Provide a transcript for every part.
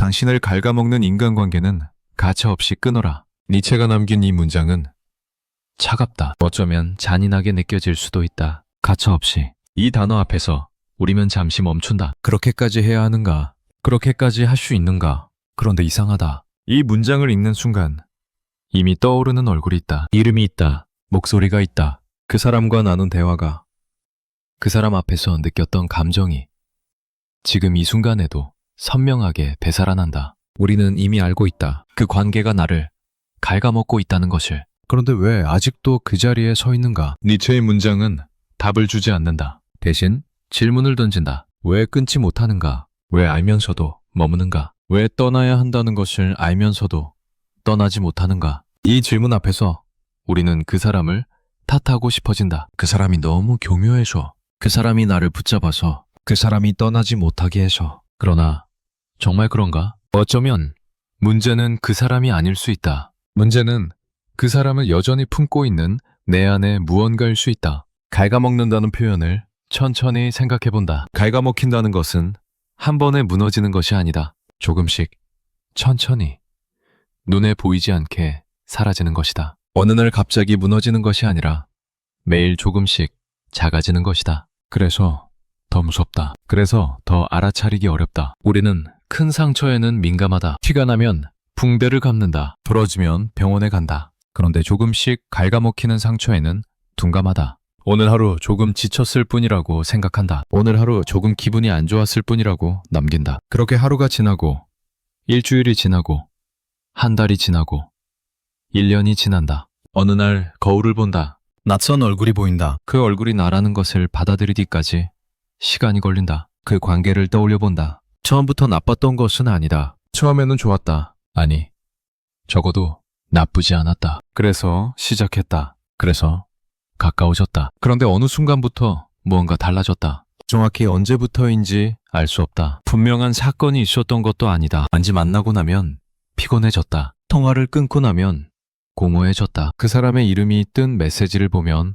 당신을 갉아먹는 인간관계는 가차없이 끊어라. 니체가 남긴 이 문장은 차갑다. 어쩌면 잔인하게 느껴질 수도 있다. 가차없이. 이 단어 앞에서 우리면 잠시 멈춘다. 그렇게까지 해야 하는가? 그렇게까지 할 수 있는가? 그런데 이상하다. 이 문장을 읽는 순간 이미 떠오르는 얼굴이 있다. 이름이 있다. 목소리가 있다. 그 사람과 나눈 대화가, 그 사람 앞에서 느꼈던 감정이 지금 이 순간에도 선명하게 되살아난다. 우리는 이미 알고 있다. 그 관계가 나를 갉아먹고 있다는 것을. 그런데 왜 아직도 그 자리에 서 있는가? 니체의 문장은 답을 주지 않는다. 대신 질문을 던진다. 왜 끊지 못하는가? 왜 알면서도 머무는가? 왜 떠나야 한다는 것을 알면서도 떠나지 못하는가? 이 질문 앞에서 우리는 그 사람을 탓하고 싶어진다. 그 사람이 너무 교묘해서, 그 사람이 나를 붙잡아서, 그 사람이 떠나지 못하게 해서. 그러나 정말 그런가? 어쩌면 문제는 그 사람이 아닐 수 있다. 문제는 그 사람을 여전히 품고 있는 내 안에 무언가일 수 있다. 갉아먹는다는 표현을 천천히 생각해본다. 갉아먹힌다는 것은 한 번에 무너지는 것이 아니다. 조금씩, 천천히, 눈에 보이지 않게 사라지는 것이다. 어느 날 갑자기 무너지는 것이 아니라 매일 조금씩 작아지는 것이다. 그래서 더 무섭다. 그래서 더 알아차리기 어렵다. 우리는 큰 상처에는 민감하다. 티가 나면 붕대를 감는다. 부러지면 병원에 간다. 그런데 조금씩 갉아먹히는 상처에는 둔감하다. 오늘 하루 조금 지쳤을 뿐이라고 생각한다. 오늘 하루 조금 기분이 안 좋았을 뿐이라고 넘긴다. 그렇게 하루가 지나고, 일주일이 지나고, 한 달이 지나고, 1년이 지난다. 어느 날 거울을 본다. 낯선 얼굴이 보인다. 그 얼굴이 나라는 것을 받아들이기까지 시간이 걸린다. 그 관계를 떠올려 본다. 처음부터 나빴던 것은 아니다. 처음에는 좋았다. 아니, 적어도 나쁘지 않았다. 그래서 시작했다. 그래서 가까워졌다. 그런데 어느 순간부터 무언가 달라졌다. 정확히 언제부터인지 알 수 없다. 분명한 사건이 있었던 것도 아니다. 단지 만나고 나면 피곤해졌다. 통화를 끊고 나면 공허해졌다. 그 사람의 이름이 뜬 메시지를 보면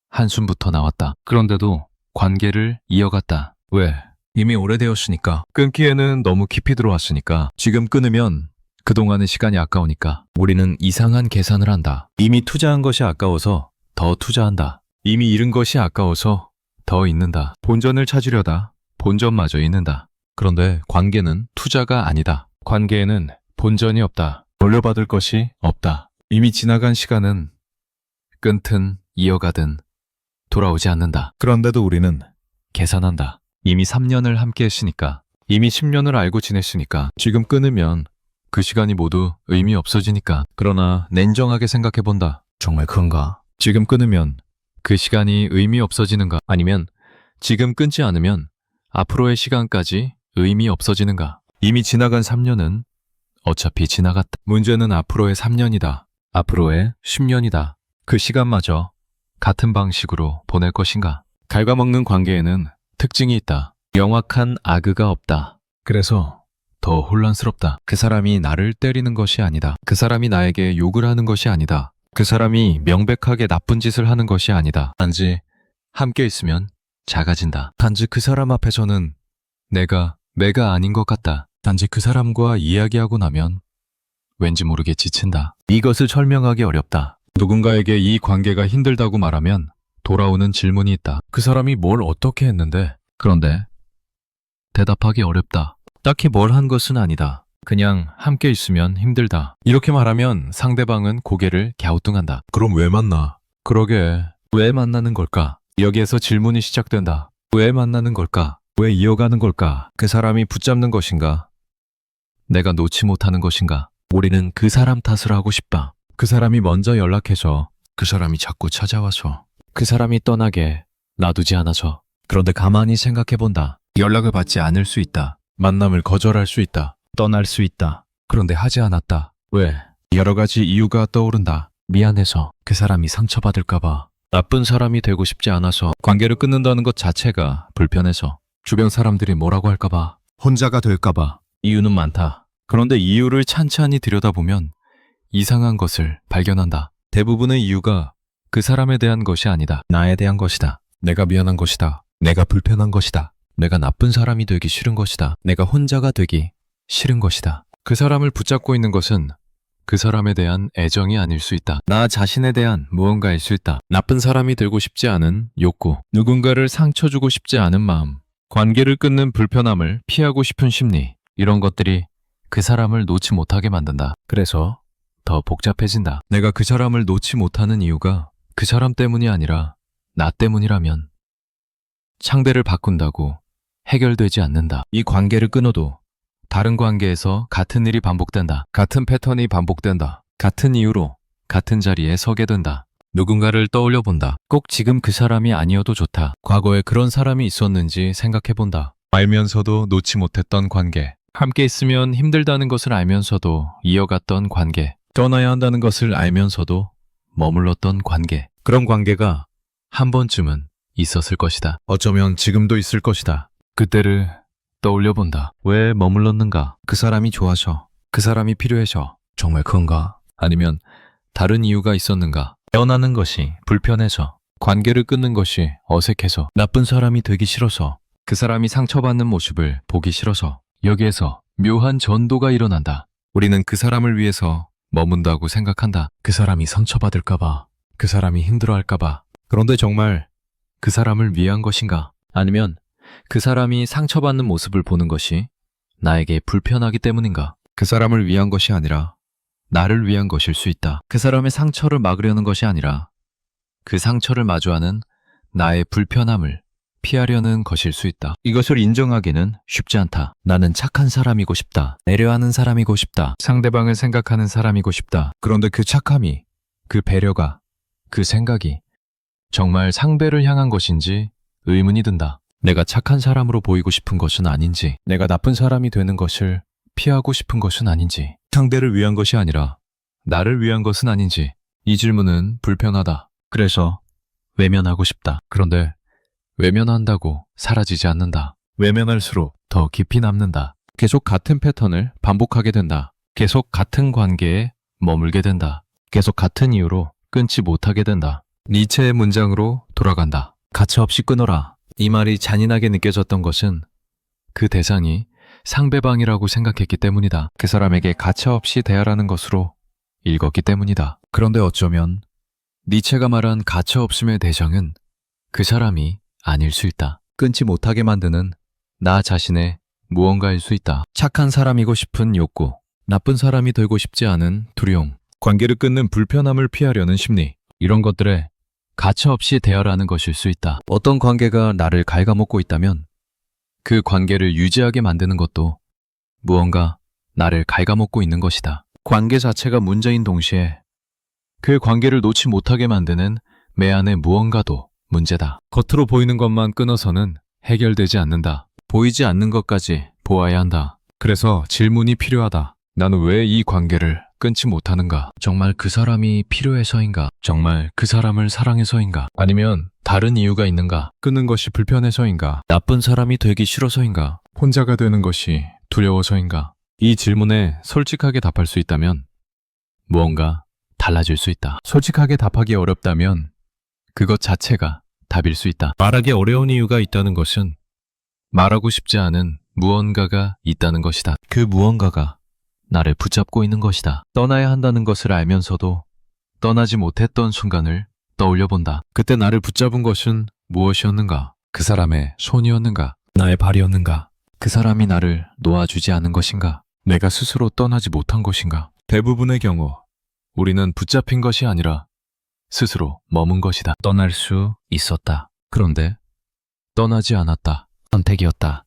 한숨부터 나왔다. 그런데도 관계를 이어갔다. 왜? 이미 오래되었으니까. 끊기에는 너무 깊이 들어왔으니까. 지금 끊으면 그동안의 시간이 아까우니까. 우리는 이상한 계산을 한다. 이미 투자한 것이 아까워서 더 투자한다. 이미 잃은 것이 아까워서 더 잃는다. 본전을 찾으려다 본전마저 잃는다. 그런데 관계는 투자가 아니다. 관계에는 본전이 없다. 돌려받을 것이 없다. 이미 지나간 시간은 끊든 이어가든 돌아오지 않는다. 그런데도 우리는 계산한다. 이미 3년을 함께 했으니까, 이미 10년을 알고 지냈으니까, 지금 끊으면 그 시간이 모두 의미 없어지니까. 그러나 냉정하게 생각해본다. 정말 그런가? 지금 끊으면 그 시간이 의미 없어지는가? 아니면 지금 끊지 않으면 앞으로의 시간까지 의미 없어지는가? 이미 지나간 3년은 어차피 지나갔다. 문제는 앞으로의 3년이다. 앞으로의 10년이다. 그 시간마저 같은 방식으로 보낼 것인가? 갉아먹는 관계에는 특징이 있다. 명확한 아그가 없다. 그래서 더 혼란스럽다. 그 사람이 나를 때리는 것이 아니다. 그 사람이 나에게 욕을 하는 것이 아니다. 그 사람이 명백하게 나쁜 짓을 하는 것이 아니다. 단지 함께 있으면 작아진다. 단지 그 사람 앞에서는 내가 아닌 것 같다. 단지 그 사람과 이야기하고 나면 왠지 모르게 지친다. 이것을 설명하기 어렵다. 누군가에게 이 관계가 힘들다고 말하면 돌아오는 질문이 있다. 그 사람이 뭘 어떻게 했는데? 그런데 대답하기 어렵다. 딱히 뭘 한 것은 아니다. 그냥 함께 있으면 힘들다. 이렇게 말하면 상대방은 고개를 갸우뚱한다. 그럼 왜 만나? 그러게, 왜 만나는 걸까? 여기에서 질문이 시작된다. 왜 만나는 걸까? 왜 이어가는 걸까? 그 사람이 붙잡는 것인가? 내가 놓지 못하는 것인가? 우리는 그 사람 탓을 하고 싶다. 그 사람이 먼저 연락해서, 그 사람이 자꾸 찾아와서, 그 사람이 떠나게 놔두지 않아서. 그런데 가만히 생각해본다. 연락을 받지 않을 수 있다. 만남을 거절할 수 있다. 떠날 수 있다. 그런데 하지 않았다. 왜? 여러 가지 이유가 떠오른다. 미안해서, 그 사람이 상처받을까봐, 나쁜 사람이 되고 싶지 않아서, 관계를 끊는다는 것 자체가 불편해서, 주변 사람들이 뭐라고 할까봐, 혼자가 될까봐. 이유는 많다. 그런데 이유를 찬찬히 들여다보면 이상한 것을 발견한다. 대부분의 이유가 그 사람에 대한 것이 아니다. 나에 대한 것이다. 내가 미안한 것이다. 내가 불편한 것이다. 내가 나쁜 사람이 되기 싫은 것이다. 내가 혼자가 되기 싫은 것이다. 그 사람을 붙잡고 있는 것은 그 사람에 대한 애정이 아닐 수 있다. 나 자신에 대한 무언가일 수 있다. 나쁜 사람이 되고 싶지 않은 욕구, 누군가를 상처 주고 싶지 않은 마음, 관계를 끊는 불편함을 피하고 싶은 심리, 이런 것들이 그 사람을 놓지 못하게 만든다. 그래서 더 복잡해진다. 내가 그 사람을 놓지 못하는 이유가 그 사람 때문이 아니라 나 때문이라면 상대를 바꾼다고 해결되지 않는다. 이 관계를 끊어도 다른 관계에서 같은 일이 반복된다. 같은 패턴이 반복된다. 같은 이유로 같은 자리에 서게 된다. 누군가를 떠올려 본다. 꼭 지금 그 사람이 아니어도 좋다. 과거에 그런 사람이 있었는지 생각해 본다. 알면서도 놓지 못했던 관계. 함께 있으면 힘들다는 것을 알면서도 이어갔던 관계. 떠나야 한다는 것을 알면서도 머물렀던 관계. 그런 관계가 한 번쯤은 있었을 것이다. 어쩌면 지금도 있을 것이다. 그때를 떠올려 본다. 왜 머물렀는가? 그 사람이 좋아서, 그 사람이 필요해서, 정말 그건가? 아니면 다른 이유가 있었는가? 떠나는 것이 불편해서, 관계를 끊는 것이 어색해서, 나쁜 사람이 되기 싫어서, 그 사람이 상처받는 모습을 보기 싫어서, 여기에서 묘한 전도가 일어난다. 우리는 그 사람을 위해서 머문다고 생각한다. 그 사람이 상처받을까봐, 그 사람이 힘들어할까봐. 그런데 정말 그 사람을 위한 것인가? 아니면 그 사람이 상처받는 모습을 보는 것이 나에게 불편하기 때문인가? 그 사람을 위한 것이 아니라 나를 위한 것일 수 있다. 그 사람의 상처를 막으려는 것이 아니라 그 상처를 마주하는 나의 불편함을 피하려는 것일 수 있다. 이것을 인정하기는 쉽지 않다. 나는 착한 사람이고 싶다. 배려하는 사람이고 싶다. 상대방을 생각하는 사람이고 싶다. 그런데 그 착함이, 그 배려가, 그 생각이 정말 상대를 향한 것인지 의문이 든다. 내가 착한 사람으로 보이고 싶은 것은 아닌지, 내가 나쁜 사람이 되는 것을 피하고 싶은 것은 아닌지, 상대를 위한 것이 아니라 나를 위한 것은 아닌지, 이 질문은 불편하다. 그래서 외면하고 싶다. 그런데 외면한다고 사라지지 않는다. 외면할수록 더 깊이 남는다. 계속 같은 패턴을 반복하게 된다. 계속 같은 관계에 머물게 된다. 계속 같은 이유로 끊지 못하게 된다. 니체의 문장으로 돌아간다. 가차없이 끊어라. 이 말이 잔인하게 느껴졌던 것은 그 대상이 상대방이라고 생각했기 때문이다. 그 사람에게 가차없이 대하라는 것으로 읽었기 때문이다. 그런데 어쩌면 니체가 말한 가차없음의 대상은 그 사람이 아닐 수 있다. 끊지 못하게 만드는 나 자신의 무언가일 수 있다. 착한 사람이고 싶은 욕구, 나쁜 사람이 되고 싶지 않은 두려움, 관계를 끊는 불편함을 피하려는 심리, 이런 것들에 가차없이 대하라는 것일 수 있다. 어떤 관계가 나를 갉아먹고 있다면 그 관계를 유지하게 만드는 것도 무언가 나를 갉아먹고 있는 것이다. 관계 자체가 문제인 동시에 그 관계를 놓지 못하게 만드는 내 안의 무언가도 문제다. 겉으로 보이는 것만 끊어서는 해결되지 않는다. 보이지 않는 것까지 보아야 한다. 그래서 질문이 필요하다. 나는 왜 이 관계를 끊지 못하는가? 정말 그 사람이 필요해서인가? 정말 그 사람을 사랑해서인가? 아니면 다른 이유가 있는가? 끊는 것이 불편해서인가? 나쁜 사람이 되기 싫어서인가? 혼자가 되는 것이 두려워서인가? 이 질문에 솔직하게 답할 수 있다면 무언가 달라질 수 있다. 솔직하게 답하기 어렵다면 그것 자체가 답일 수 있다. 말하기 어려운 이유가 있다는 것은 말하고 싶지 않은 무언가가 있다는 것이다. 그 무언가가 나를 붙잡고 있는 것이다. 떠나야 한다는 것을 알면서도 떠나지 못했던 순간을 떠올려 본다. 그때 나를 붙잡은 것은 무엇이었는가? 그 사람의 손이었는가? 나의 발이었는가? 그 사람이 나를 놓아주지 않은 것인가? 내가 스스로 떠나지 못한 것인가? 대부분의 경우 우리는 붙잡힌 것이 아니라 스스로 머문 것이다. 떠날 수 있었다. 그런데 떠나지 않았다. 선택이었다.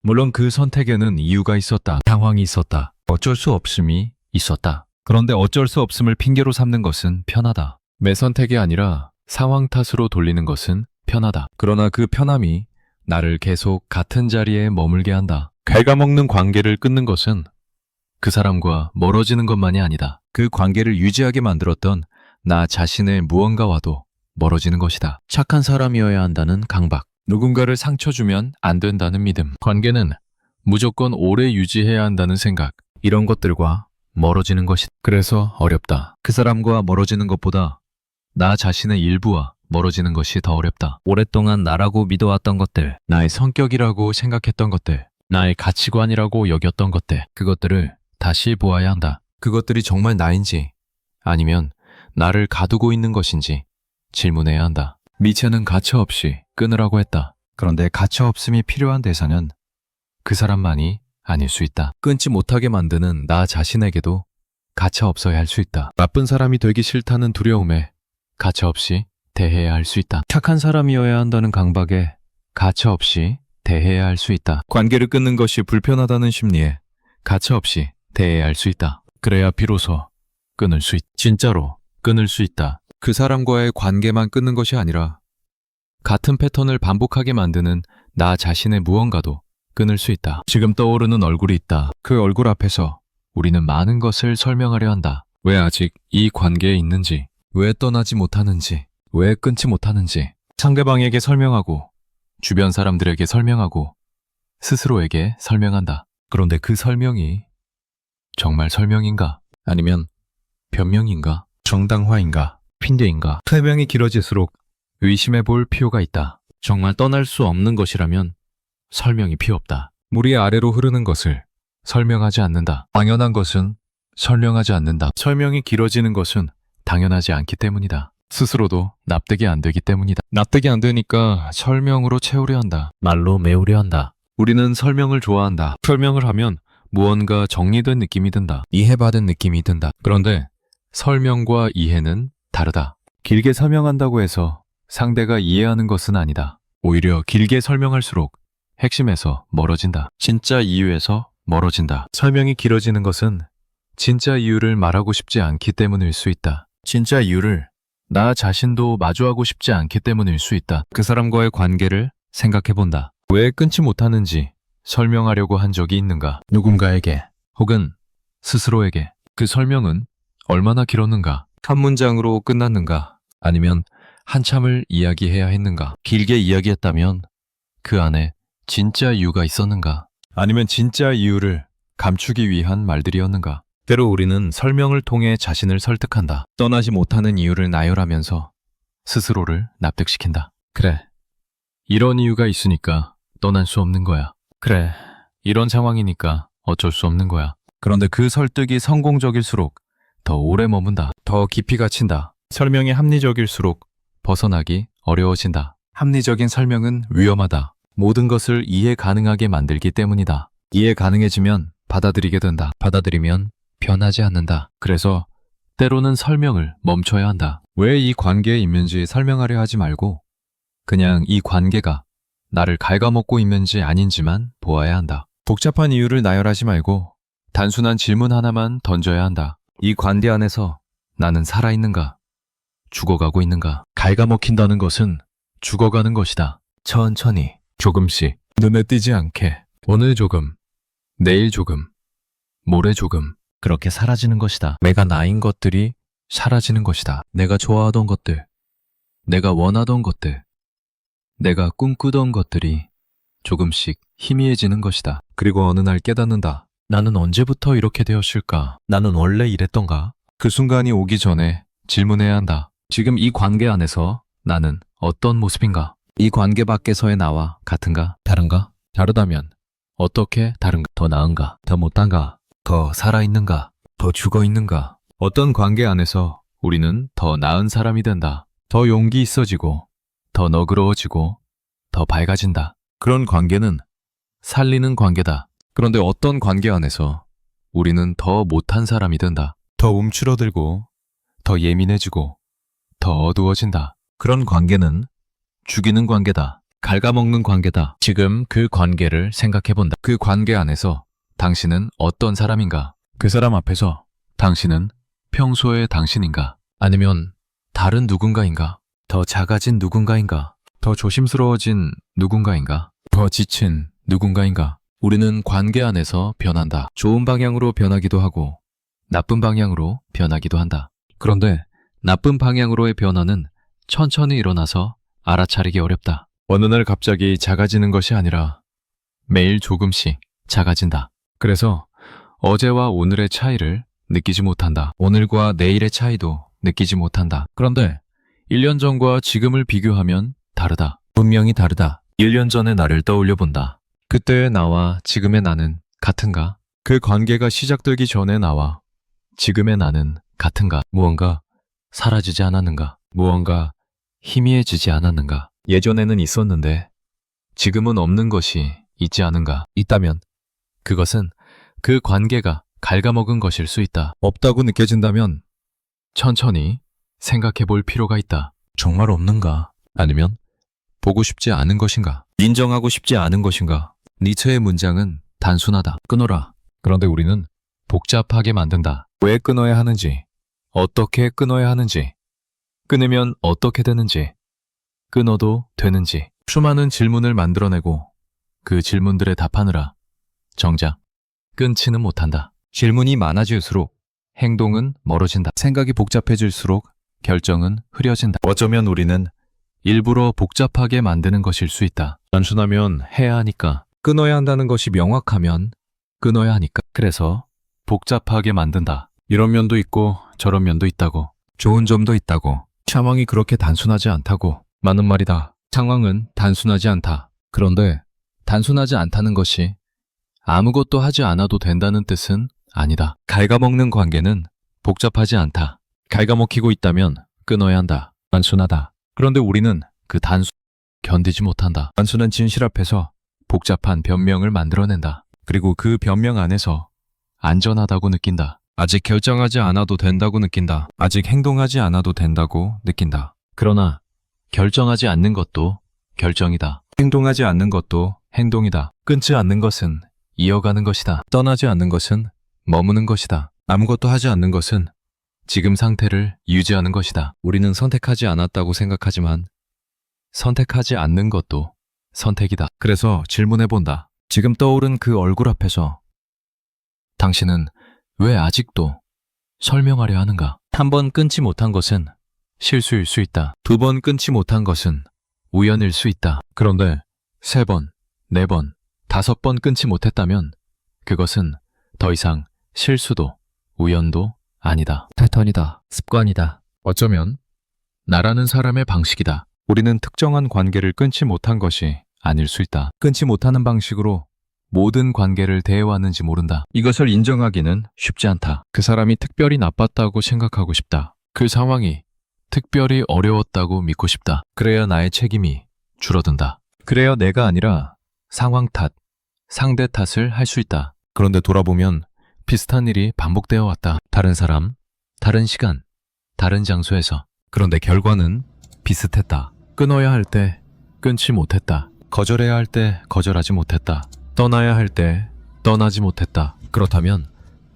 물론 그 선택에는 이유가 있었다. 상황이 있었다. 어쩔 수 없음이 있었다. 그런데 어쩔 수 없음을 핑계로 삼는 것은 편하다. 내 선택이 아니라 상황 탓으로 돌리는 것은 편하다. 그러나 그 편함이 나를 계속 같은 자리에 머물게 한다. 갉아먹는 관계를 끊는 것은 그 사람과 멀어지는 것만이 아니다. 그 관계를 유지하게 만들었던 나 자신의 무언가와도 멀어지는 것이다. 착한 사람이어야 한다는 강박, 누군가를 상처 주면 안 된다는 믿음, 관계는 무조건 오래 유지해야 한다는 생각, 이런 것들과 멀어지는 것이다. 그래서 어렵다. 그 사람과 멀어지는 것보다 나 자신의 일부와 멀어지는 것이 더 어렵다. 오랫동안 나라고 믿어왔던 것들, 나의 성격이라고 생각했던 것들, 나의 가치관이라고 여겼던 것들, 그것들을 다시 보아야 한다. 그것들이 정말 나인지 아니면 나를 가두고 있는 것인지 질문해야 한다. 미체는 가차없이 끊으라고 했다. 그런데 가차없음이 필요한 대상은 그 사람만이 아닐 수 있다. 끊지 못하게 만드는 나 자신에게도 가차없어야 할 수 있다. 나쁜 사람이 되기 싫다는 두려움에 가차없이 대해야 할 수 있다. 착한 사람이어야 한다는 강박에 가차없이 대해야 할 수 있다. 관계를 끊는 것이 불편하다는 심리에 가차없이 대해야 할 수 있다. 그래야 비로소 끊을 수 진짜로 끊을 수 있다. 그 사람과의 관계만 끊는 것이 아니라 같은 패턴을 반복하게 만드는 나 자신의 무언가도 끊을 수 있다. 지금 떠오르는 얼굴이 있다. 그 얼굴 앞에서 우리는 많은 것을 설명하려 한다. 왜 아직 이 관계에 있는지, 왜 떠나지 못하는지, 왜 끊지 못하는지 상대방에게 설명하고 주변 사람들에게 설명하고 스스로에게 설명한다. 그런데 그 설명이 정말 설명인가? 아니면 변명인가? 정당화인가? 핑계인가? 설명이 길어질수록 의심해 볼 필요가 있다. 정말 떠날 수 없는 것이라면 설명이 필요 없다. 물이 아래로 흐르는 것을 설명하지 않는다. 당연한 것은 설명하지 않는다. 설명이 길어지는 것은 당연하지 않기 때문이다. 스스로도 납득이 안 되기 때문이다. 납득이 안 되니까 설명으로 채우려 한다. 말로 메우려 한다. 우리는 설명을 좋아한다. 설명을 하면 무언가 정리된 느낌이 든다. 이해받은 느낌이 든다. 그런데 설명과 이해는 다르다. 길게 설명한다고 해서 상대가 이해하는 것은 아니다. 오히려 길게 설명할수록 핵심에서 멀어진다. 진짜 이유에서 멀어진다. 설명이 길어지는 것은 진짜 이유를 말하고 싶지 않기 때문일 수 있다. 진짜 이유를 나 자신도 마주하고 싶지 않기 때문일 수 있다. 그 사람과의 관계를 생각해 본다. 왜 끊지 못하는지 설명하려고 한 적이 있는가? 누군가에게 혹은 스스로에게. 그 설명은 얼마나 길었는가? 한 문장으로 끝났는가? 아니면 한참을 이야기해야 했는가? 길게 이야기했다면 그 안에 진짜 이유가 있었는가? 아니면 진짜 이유를 감추기 위한 말들이었는가? 때로 우리는 설명을 통해 자신을 설득한다. 떠나지 못하는 이유를 나열하면서 스스로를 납득시킨다. 그래, 이런 이유가 있으니까 떠날 수 없는 거야. 그래, 이런 상황이니까 어쩔 수 없는 거야. 그런데 그 설득이 성공적일수록 더 오래 머문다. 더 깊이 갇힌다. 설명이 합리적일수록 벗어나기 어려워진다. 합리적인 설명은 위험하다. 모든 것을 이해 가능하게 만들기 때문이다. 이해 가능해지면 받아들이게 된다. 받아들이면 변하지 않는다. 그래서 때로는 설명을 멈춰야 한다. 왜 이 관계에 있는지 설명하려 하지 말고 그냥 이 관계가 나를 갉아먹고 있는지 아닌지만 보아야 한다. 복잡한 이유를 나열하지 말고 단순한 질문 하나만 던져야 한다. 이 관계 안에서 나는 살아있는가? 죽어가고 있는가? 갉아먹힌다는 것은 죽어가는 것이다. 천천히, 조금씩, 눈에 띄지 않게, 오늘 조금, 내일 조금, 모레 조금, 그렇게 사라지는 것이다. 내가 나인 것들이 사라지는 것이다. 내가 좋아하던 것들, 내가 원하던 것들, 내가 꿈꾸던 것들이 조금씩 희미해지는 것이다. 그리고 어느 날 깨닫는다. 나는 언제부터 이렇게 되었을까? 나는 원래 이랬던가? 그 순간이 오기 전에 질문해야 한다. 지금 이 관계 안에서 나는 어떤 모습인가? 이 관계 밖에서의 나와 같은가? 다른가? 다르다면 어떻게 다른가? 더 나은가? 더 못한가? 더 살아있는가? 더 죽어있는가? 어떤 관계 안에서 우리는 더 나은 사람이 된다. 더 용기 있어지고, 더 너그러워지고, 더 밝아진다. 그런 관계는 살리는 관계다. 그런데 어떤 관계 안에서 우리는 더 못한 사람이 된다. 더 움츠러들고, 더 예민해지고, 더 어두워진다. 그런 관계는 죽이는 관계다. 갉아먹는 관계다. 지금 그 관계를 생각해본다. 그 관계 안에서 당신은 어떤 사람인가? 그 사람 앞에서 당신은 평소의 당신인가? 아니면 다른 누군가인가? 더 작아진 누군가인가? 더 조심스러워진 누군가인가? 더 지친 누군가인가? 우리는 관계 안에서 변한다. 좋은 방향으로 변하기도 하고 나쁜 방향으로 변하기도 한다. 그런데 나쁜 방향으로의 변화는 천천히 일어나서 알아차리기 어렵다. 어느 날 갑자기 작아지는 것이 아니라 매일 조금씩 작아진다. 그래서 어제와 오늘의 차이를 느끼지 못한다. 오늘과 내일의 차이도 느끼지 못한다. 그런데 1년 전과 지금을 비교하면 다르다. 분명히 다르다. 1년 전의 나를 떠올려 본다. 그때의 나와 지금의 나는 같은가? 그 관계가 시작되기 전의 나와 지금의 나는 같은가? 무언가 사라지지 않았는가? 무언가 희미해지지 않았는가? 예전에는 있었는데 지금은 없는 것이 있지 않은가? 있다면 그것은 그 관계가 갉아먹은 것일 수 있다. 없다고 느껴진다면 천천히 생각해 볼 필요가 있다. 정말 없는가? 아니면 보고 싶지 않은 것인가? 인정하고 싶지 않은 것인가? 니체의 문장은 단순하다. 끊어라. 그런데 우리는 복잡하게 만든다. 왜 끊어야 하는지, 어떻게 끊어야 하는지, 끊으면 어떻게 되는지, 끊어도 되는지 수많은 질문을 만들어내고 그 질문들에 답하느라 정작 끊지는 못한다. 질문이 많아질수록 행동은 멀어진다. 생각이 복잡해질수록 결정은 흐려진다. 어쩌면 우리는 일부러 복잡하게 만드는 것일 수 있다. 단순하면 해야 하니까, 끊어야 한다는 것이 명확하면 끊어야 하니까. 그래서 복잡하게 만든다. 이런 면도 있고 저런 면도 있다고. 좋은 점도 있다고. 상황이 그렇게 단순하지 않다고. 맞는 말이다. 상황은 단순하지 않다. 그런데 단순하지 않다는 것이 아무것도 하지 않아도 된다는 뜻은 아니다. 갉아먹는 관계는 복잡하지 않다. 갉아먹히고 있다면 끊어야 한다. 단순하다. 그런데 우리는 그 단순 견디지 못한다. 단순한 진실 앞에서 복잡한 변명을 만들어낸다. 그리고 그 변명 안에서 안전하다고 느낀다. 아직 결정하지 않아도 된다고 느낀다. 아직 행동하지 않아도 된다고 느낀다. 그러나 결정하지 않는 것도 결정이다. 행동하지 않는 것도 행동이다. 끊지 않는 것은 이어가는 것이다. 떠나지 않는 것은 머무는 것이다. 아무것도 하지 않는 것은 지금 상태를 유지하는 것이다. 우리는 선택하지 않았다고 생각하지만 선택하지 않는 것도 선택이다. 그래서 질문해본다. 지금 떠오른 그 얼굴 앞에서 당신은 왜 아직도 설명하려 하는가? 한 번 끊지 못한 것은 실수일 수 있다. 두 번 끊지 못한 것은 우연일 수 있다. 그런데 세 번, 네 번, 다섯 번 끊지 못했다면 그것은 더 이상 실수도 우연도 아니다. 패턴이다. 습관이다. 어쩌면 나라는 사람의 방식이다. 우리는 특정한 관계를 끊지 못한 것이 아닐 수 있다. 끊지 못하는 방식으로 모든 관계를 대해왔는지 모른다. 이것을 인정하기는 쉽지 않다. 그 사람이 특별히 나빴다고 생각하고 싶다. 그 상황이 특별히 어려웠다고 믿고 싶다. 그래야 나의 책임이 줄어든다. 그래야 내가 아니라 상황 탓, 상대 탓을 할 수 있다. 그런데 돌아보면 비슷한 일이 반복되어 왔다. 다른 사람, 다른 시간, 다른 장소에서. 그런데 결과는 비슷했다. 끊어야 할 때 끊지 못했다. 거절해야 할 때 거절하지 못했다. 떠나야 할 때 떠나지 못했다. 그렇다면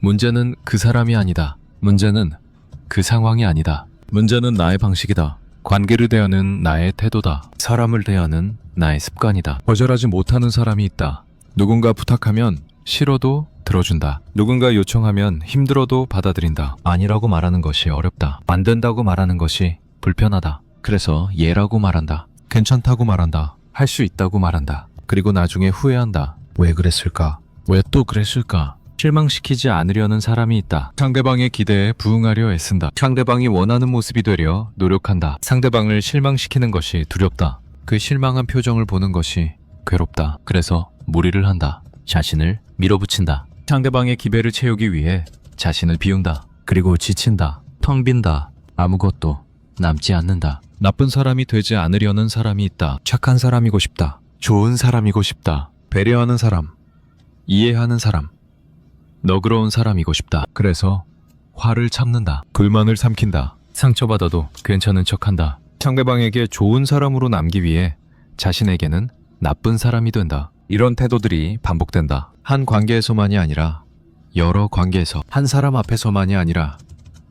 문제는 그 사람이 아니다. 문제는 그 상황이 아니다. 문제는 나의 방식이다. 관계를 대하는 나의 태도다. 사람을 대하는 나의 습관이다. 거절하지 못하는 사람이 있다. 누군가 부탁하면 싫어도 들어준다. 누군가 요청하면 힘들어도 받아들인다. 아니라고 말하는 것이 어렵다. 안 된다고 말하는 것이 불편하다. 그래서 예라고 말한다. 괜찮다고 말한다. 할 수 있다고 말한다. 그리고 나중에 후회한다. 왜 그랬을까? 왜 또 그랬을까? 실망시키지 않으려는 사람이 있다. 상대방의 기대에 부응하려 애쓴다. 상대방이 원하는 모습이 되려 노력한다. 상대방을 실망시키는 것이 두렵다. 그 실망한 표정을 보는 것이 괴롭다. 그래서 무리를 한다. 자신을 밀어붙인다. 상대방의 기배를 채우기 위해 자신을 비운다. 그리고 지친다. 텅 빈다. 아무것도 남지 않는다. 나쁜 사람이 되지 않으려는 사람이 있다. 착한 사람이고 싶다. 좋은 사람이고 싶다. 배려하는 사람, 이해하는 사람, 너그러운 사람이고 싶다. 그래서 화를 참는다. 불만을 삼킨다. 상처받아도 괜찮은 척한다. 상대방에게 좋은 사람으로 남기 위해 자신에게는 나쁜 사람이 된다. 이런 태도들이 반복된다. 한 관계에서만이 아니라 여러 관계에서, 한 사람 앞에서만이 아니라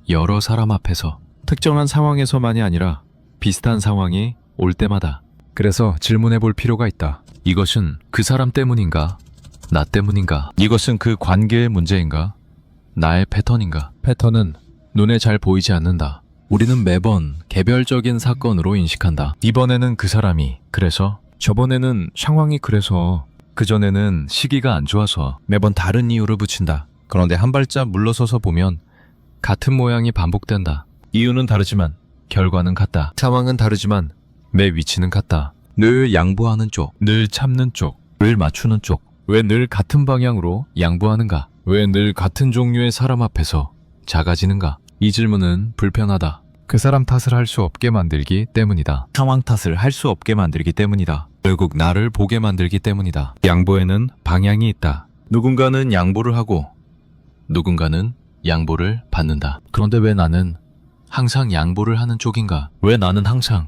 여러 사람 앞에서, 특정한 상황에서만이 아니라 비슷한 상황이 올 때마다. 그래서 질문해 볼 필요가 있다. 이것은 그 사람 때문인가? 나 때문인가? 이것은 그 관계의 문제인가? 나의 패턴인가? 패턴은 눈에 잘 보이지 않는다. 우리는 매번 개별적인 사건으로 인식한다. 이번에는 그 사람이 그래서, 저번에는 상황이 그래서, 그전에는 시기가 안 좋아서, 매번 다른 이유를 붙인다. 그런데 한 발짝 물러서서 보면 같은 모양이 반복된다. 이유는 다르지만 결과는 같다. 상황은 다르지만 내 위치는 같다. 늘 양보하는 쪽, 늘 참는 쪽, 늘 맞추는 쪽? 왜 늘 같은 방향으로 양보하는가? 왜 늘 같은 종류의 사람 앞에서 작아지는가? 이 질문은 불편하다. 그 사람 탓을 할 수 없게 만들기 때문이다. 상황 탓을 할 수 없게 만들기 때문이다. 결국 나를 보게 만들기 때문이다. 양보에는 방향이 있다. 누군가는 양보를 하고 누군가는 양보를 받는다. 그런데 왜 나는 항상 양보를 하는 쪽인가? 왜 나는 항상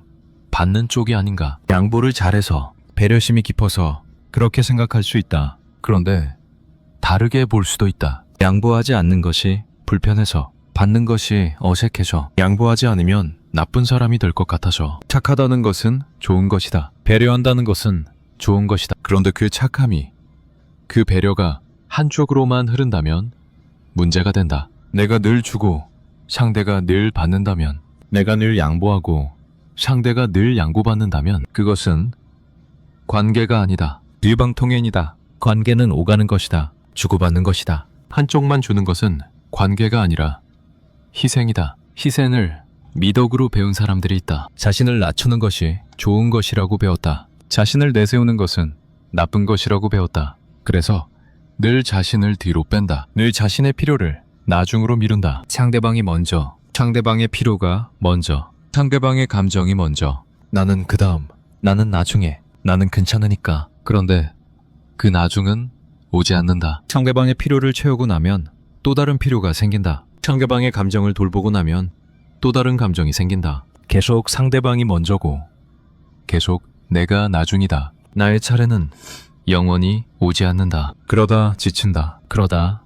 받는 쪽이 아닌가? 양보를 잘해서 배려심이 깊어서 그렇게 생각할 수 있다. 그런데 다르게 볼 수도 있다. 양보하지 않는 것이 불편해서, 받는 것이 어색해져, 양보하지 않으면 나쁜 사람이 될 것 같아서, 착하다는 것은 좋은 것이다. 배려한다는 것은 좋은 것이다. 그런데 그 착함이, 그 배려가 한쪽으로만 흐른다면 문제가 된다. 내가 늘 주고 상대가 늘 받는다면, 내가 늘 양보하고 상대가 늘 양보받는다면 그것은 관계가 아니다. 일방통행이다. 관계는 오가는 것이다. 주고받는 것이다. 한쪽만 주는 것은 관계가 아니라 희생이다. 희생을 미덕으로 배운 사람들이 있다. 자신을 낮추는 것이 좋은 것이라고 배웠다. 자신을 내세우는 것은 나쁜 것이라고 배웠다. 그래서 늘 자신을 뒤로 뺀다. 늘 자신의 필요를 나중으로 미룬다. 상대방이 먼저, 상대방의 필요가 먼저, 상대방의 감정이 먼저, 나는 그 다음, 나는 나중에, 나는 괜찮으니까. 그런데 그 나중은 오지 않는다. 상대방의 필요를 채우고 나면 또 다른 필요가 생긴다. 상대방의 감정을 돌보고 나면 또 다른 감정이 생긴다. 계속 상대방이 먼저고 계속 내가 나중이다. 나의 차례는 영원히 오지 않는다. 그러다 지친다. 그러다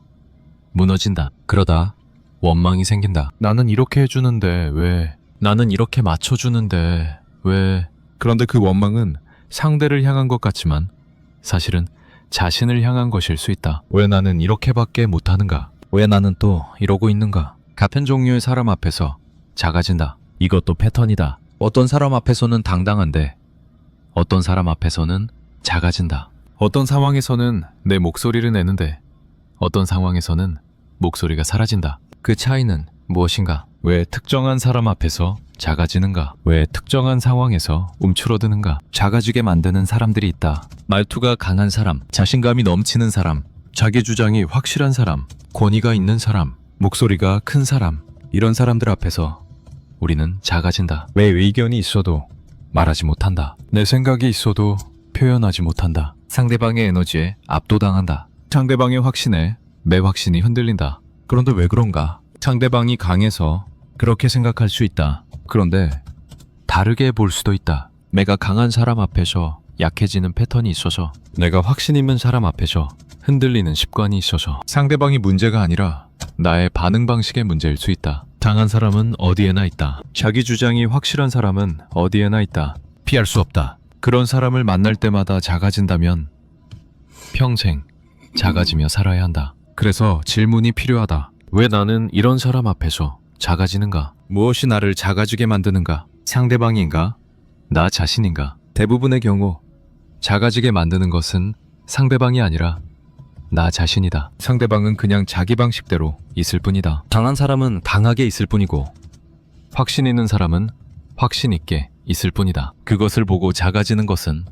무너진다. 그러다 원망이 생긴다. 나는 이렇게 해주는데 왜? 나는 이렇게 맞춰주는데 왜? 그런데 그 원망은 상대를 향한 것 같지만 사실은 자신을 향한 것일 수 있다. 왜 나는 이렇게밖에 못하는가? 왜 나는 또 이러고 있는가? 같은 종류의 사람 앞에서 작아진다. 이것도 패턴이다. 어떤 사람 앞에서는 당당한데 어떤 사람 앞에서는 작아진다. 어떤 상황에서는 내 목소리를 내는데 어떤 상황에서는 목소리가 사라진다. 그 차이는 무엇인가? 왜 특정한 사람 앞에서 작아지는가? 왜 특정한 상황에서 움츠러드는가? 작아지게 만드는 사람들이 있다. 말투가 강한 사람, 자신감이 넘치는 사람, 자기 주장이 확실한 사람, 권위가 있는 사람, 목소리가 큰 사람, 이런 사람들 앞에서 우리는 작아진다. 왜 의견이 있어도 말하지 못한다. 내 생각이 있어도 표현하지 못한다. 상대방의 에너지에 압도당한다. 상대방의 확신에 내 확신이 흔들린다. 그런데 왜 그런가? 상대방이 강해서 그렇게 생각할 수 있다. 그런데 다르게 볼 수도 있다. 내가 강한 사람 앞에서 약해지는 패턴이 있어서, 내가 확신 있는 사람 앞에서 흔들리는 습관이 있어서 상대방이 문제가 아니라 나의 반응 방식의 문제일 수 있다. 강한 사람은 어디에나 있다. 자기 주장이 확실한 사람은 어디에나 있다. 피할 수 없다. 그런 사람을 만날 때마다 작아진다면 평생 작아지며 살아야 한다. 그래서 질문이 필요하다. 왜 나는 이런 사람 앞에서 작아지는가? 무엇이 나를 작아지게 만드는가? 상대방인가? 나 자신인가? 대부분의 경우 작아지게 만드는 것은 상대방이 아니라 나 자신이다. 상대방은 그냥 자기 방식대로 있을 뿐이다. 강한 사람은 강하게 있을 뿐이고 확신 있는 사람은 확신 있게 있을 뿐이다. 그것을 보고 작아지는 것은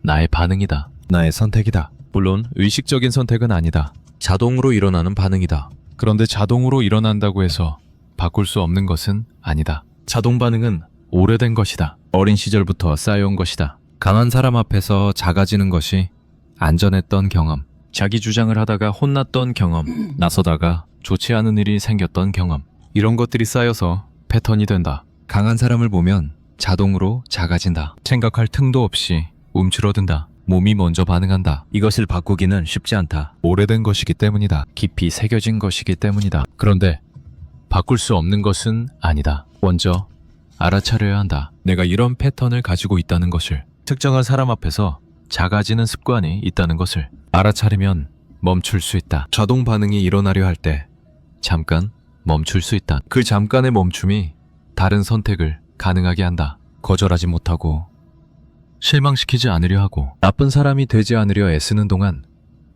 나의 반응이다. 나의 선택이다. 물론 의식적인 선택은 아니다. 자동으로 일어나는 반응이다. 그런데 자동으로 일어난다고 해서 바꿀 수 없는 것은 아니다. 자동 반응은 오래된 것이다. 어린 시절부터 쌓여온 것이다. 강한 사람 앞에서 작아지는 것이 안전했던 경험, 자기 주장을 하다가 혼났던 경험, 나서다가 좋지 않은 일이 생겼던 경험, 이런 것들이 쌓여서 패턴이 된다. 강한 사람을 보면 자동으로 작아진다. 생각할 틈도 없이 움츠러든다. 몸이 먼저 반응한다. 이것을 바꾸기는 쉽지 않다. 오래된 것이기 때문이다. 깊이 새겨진 것이기 때문이다. 그런데 바꿀 수 없는 것은 아니다. 먼저 알아차려야 한다. 내가 이런 패턴을 가지고 있다는 것을, 특정한 사람 앞에서 작아지는 습관이 있다는 것을 알아차리면 멈출 수 있다. 자동 반응이 일어나려 할 때 잠깐 멈출 수 있다. 그 잠깐의 멈춤이 다른 선택을 가능하게 한다. 거절하지 못하고 실망시키지 않으려 하고 나쁜 사람이 되지 않으려 애쓰는 동안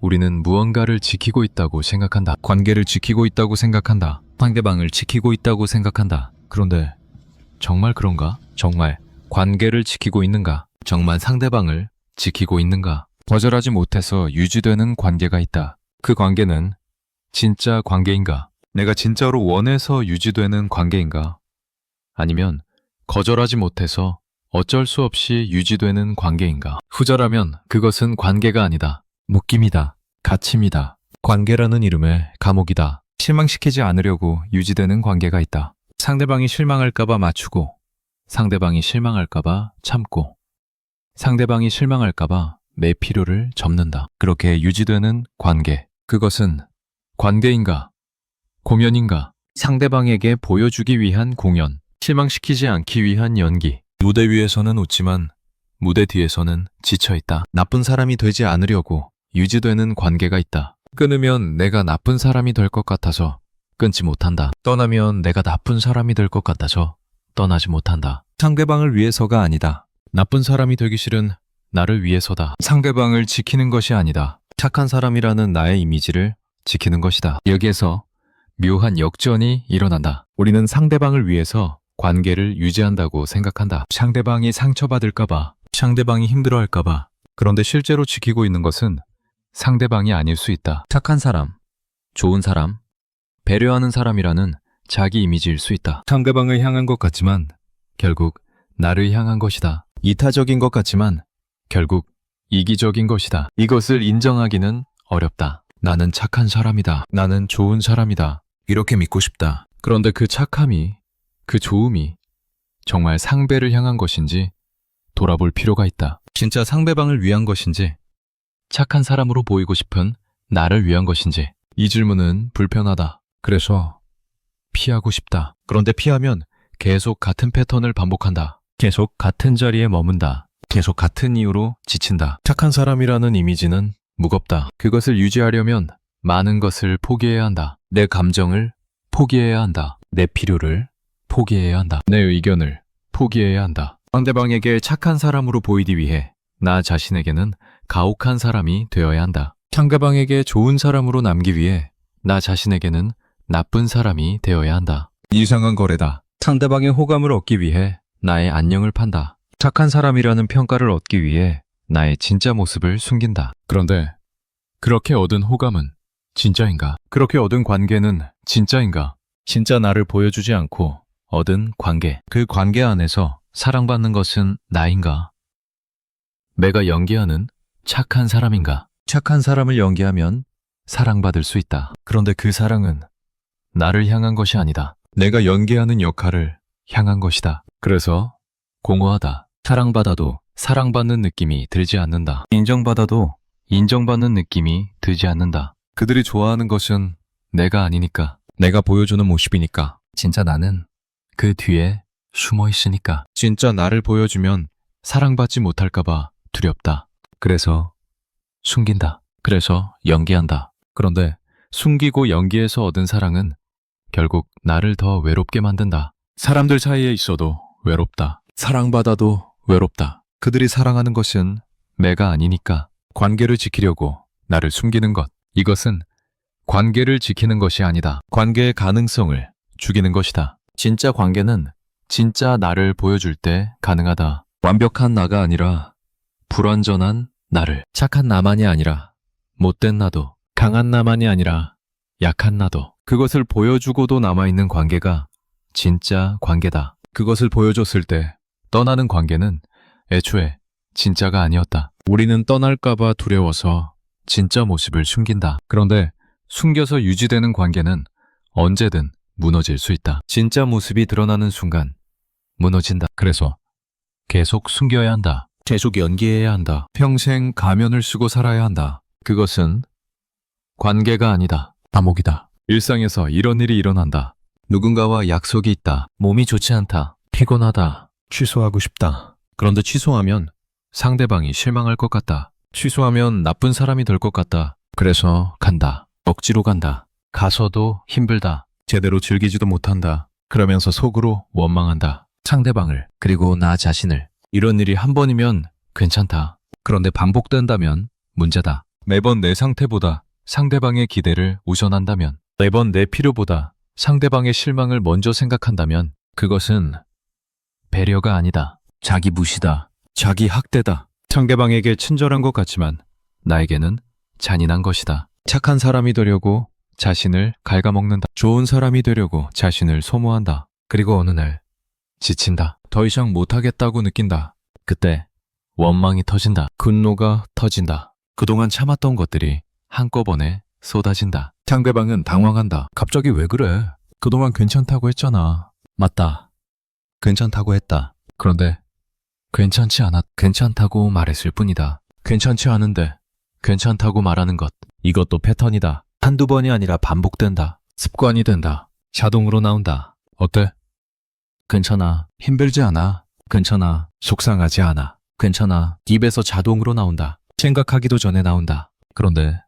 우리는 무언가를 지키고 있다고 생각한다. 관계를 지키고 있다고 생각한다. 상대방을 지키고 있다고 생각한다. 그런데 정말 그런가? 정말 관계를 지키고 있는가? 정말 상대방을 지키고 있는가? 거절하지 못해서 유지되는 관계가 있다. 그 관계는 진짜 관계인가? 내가 진짜로 원해서 유지되는 관계인가? 아니면 거절하지 못해서 어쩔 수 없이 유지되는 관계인가? 후자라면 그것은 관계가 아니다. 묶임이다. 갇힘이다. 관계라는 이름의 감옥이다. 실망시키지 않으려고 유지되는 관계가 있다. 상대방이 실망할까봐 맞추고, 상대방이 실망할까봐 참고, 상대방이 실망할까봐 내 필요를 접는다. 그렇게 유지되는 관계. 그것은 관계인가? 공연인가? 상대방에게 보여주기 위한 공연. 실망시키지 않기 위한 연기. 무대 위에서는 웃지만 무대 뒤에서는 지쳐있다. 나쁜 사람이 되지 않으려고 유지되는 관계가 있다. 끊으면 내가 나쁜 사람이 될 것 같아서 끊지 못한다. 떠나면 내가 나쁜 사람이 될 것 같아서 떠나지 못한다. 상대방을 위해서가 아니다. 나쁜 사람이 되기 싫은 나를 위해서다. 상대방을 지키는 것이 아니다. 착한 사람이라는 나의 이미지를 지키는 것이다. 여기에서 묘한 역전이 일어난다. 우리는 상대방을 위해서 관계를 유지한다고 생각한다. 상대방이 상처받을까봐, 상대방이 힘들어할까봐. 그런데 실제로 지키고 있는 것은 상대방이 아닐 수 있다. 착한 사람, 좋은 사람, 배려하는 사람이라는 자기 이미지일 수 있다. 상대방을 향한 것 같지만 결국 나를 향한 것이다. 이타적인 것 같지만 결국 이기적인 것이다. 이것을 인정하기는 어렵다. 나는 착한 사람이다. 나는 좋은 사람이다. 이렇게 믿고 싶다. 그런데 그 착함이, 그 좋음이 정말 상대를 향한 것인지 돌아볼 필요가 있다. 진짜 상대방을 위한 것인지, 착한 사람으로 보이고 싶은 나를 위한 것인지. 이 질문은 불편하다. 그래서 피하고 싶다. 그런데 피하면 계속 같은 패턴을 반복한다. 계속 같은 자리에 머문다. 계속 같은 이유로 지친다. 착한 사람이라는 이미지는 무겁다. 그것을 유지하려면 많은 것을 포기해야 한다. 내 감정을 포기해야 한다. 내 필요를 포기해야 한다. 내 의견을 포기해야 한다. 상대방에게 착한 사람으로 보이기 위해 나 자신에게는 가혹한 사람이 되어야 한다. 상대방에게 좋은 사람으로 남기 위해 나 자신에게는 나쁜 사람이 되어야 한다. 이상한 거래다. 상대방의 호감을 얻기 위해 나의 안녕을 판다. 착한 사람이라는 평가를 얻기 위해 나의 진짜 모습을 숨긴다. 그런데 그렇게 얻은 호감은 진짜인가? 그렇게 얻은 관계는 진짜인가? 진짜 나를 보여주지 않고 얻은 관계. 그 관계 안에서 사랑받는 것은 나인가? 내가 연기하는 착한 사람인가? 착한 사람을 연기하면 사랑받을 수 있다. 그런데 그 사랑은 나를 향한 것이 아니다. 내가 연기하는 역할을 향한 것이다. 그래서 공허하다. 사랑받아도 사랑받는 느낌이 들지 않는다. 인정받아도 인정받는 느낌이 들지 않는다. 그들이 좋아하는 것은 내가 아니니까. 내가 보여주는 모습이니까. 진짜 나는 그 뒤에 숨어 있으니까. 진짜 나를 보여주면 사랑받지 못할까봐 두렵다. 그래서 숨긴다. 그래서 연기한다. 그런데 숨기고 연기해서 얻은 사랑은 결국 나를 더 외롭게 만든다. 사람들 사이에 있어도 외롭다. 사랑받아도 외롭다. 그들이 사랑하는 것은 내가 아니니까. 관계를 지키려고 나를 숨기는 것. 이것은 관계를 지키는 것이 아니다. 관계의 가능성을 죽이는 것이다. 진짜 관계는 진짜 나를 보여줄 때 가능하다. 완벽한 나가 아니라 불완전한 나를. 착한 나만이 아니라 못된 나도. 강한 나만이 아니라 약한 나도. 그것을 보여주고도 남아있는 관계가 진짜 관계다. 그것을 보여줬을 때 떠나는 관계는 애초에 진짜가 아니었다. 우리는 떠날까봐 두려워서 진짜 모습을 숨긴다. 그런데 숨겨서 유지되는 관계는 언제든 무너질 수 있다. 진짜 모습이 드러나는 순간 무너진다. 그래서 계속 숨겨야 한다. 계속 연기해야 한다. 평생 가면을 쓰고 살아야 한다. 그것은 관계가 아니다. 감옥이다. 일상에서 이런 일이 일어난다. 누군가와 약속이 있다. 몸이 좋지 않다. 피곤하다. 취소하고 싶다. 그런데 취소하면 상대방이 실망할 것 같다. 취소하면 나쁜 사람이 될 것 같다. 그래서 간다. 억지로 간다. 가서도 힘들다. 제대로 즐기지도 못한다. 그러면서 속으로 원망한다. 상대방을, 그리고 나 자신을. 이런 일이 한 번이면 괜찮다. 그런데 반복된다면 문제다. 매번 내 상태보다 상대방의 기대를 우선한다면, 매번 내 필요보다 상대방의 실망을 먼저 생각한다면 그것은 배려가 아니다. 자기 무시다. 자기 학대다. 상대방에게 친절한 것 같지만 나에게는 잔인한 것이다. 착한 사람이 되려고 자신을 갉아먹는다. 좋은 사람이 되려고 자신을 소모한다. 그리고 어느 날 지친다. 더 이상 못하겠다고 느낀다. 그때 원망이 터진다. 분노가 터진다. 그동안 참았던 것들이 한꺼번에 쏟아진다. 상대방은 당황한다. 갑자기 왜 그래? 그동안 괜찮다고 했잖아. 맞다. 괜찮다고 했다. 그런데 괜찮지 않았. 괜찮다고 말했을 뿐이다. 괜찮지 않은데 괜찮다고 말하는 것. 이것도 패턴이다. 한두 번이 아니라 반복된다. 습관이 된다. 자동으로 나온다. 어때? 괜찮아. 힘들지 않아. 괜찮아. 속상하지 않아. 괜찮아. 입에서 자동으로 나온다. 생각하기도 전에 나온다. 그런데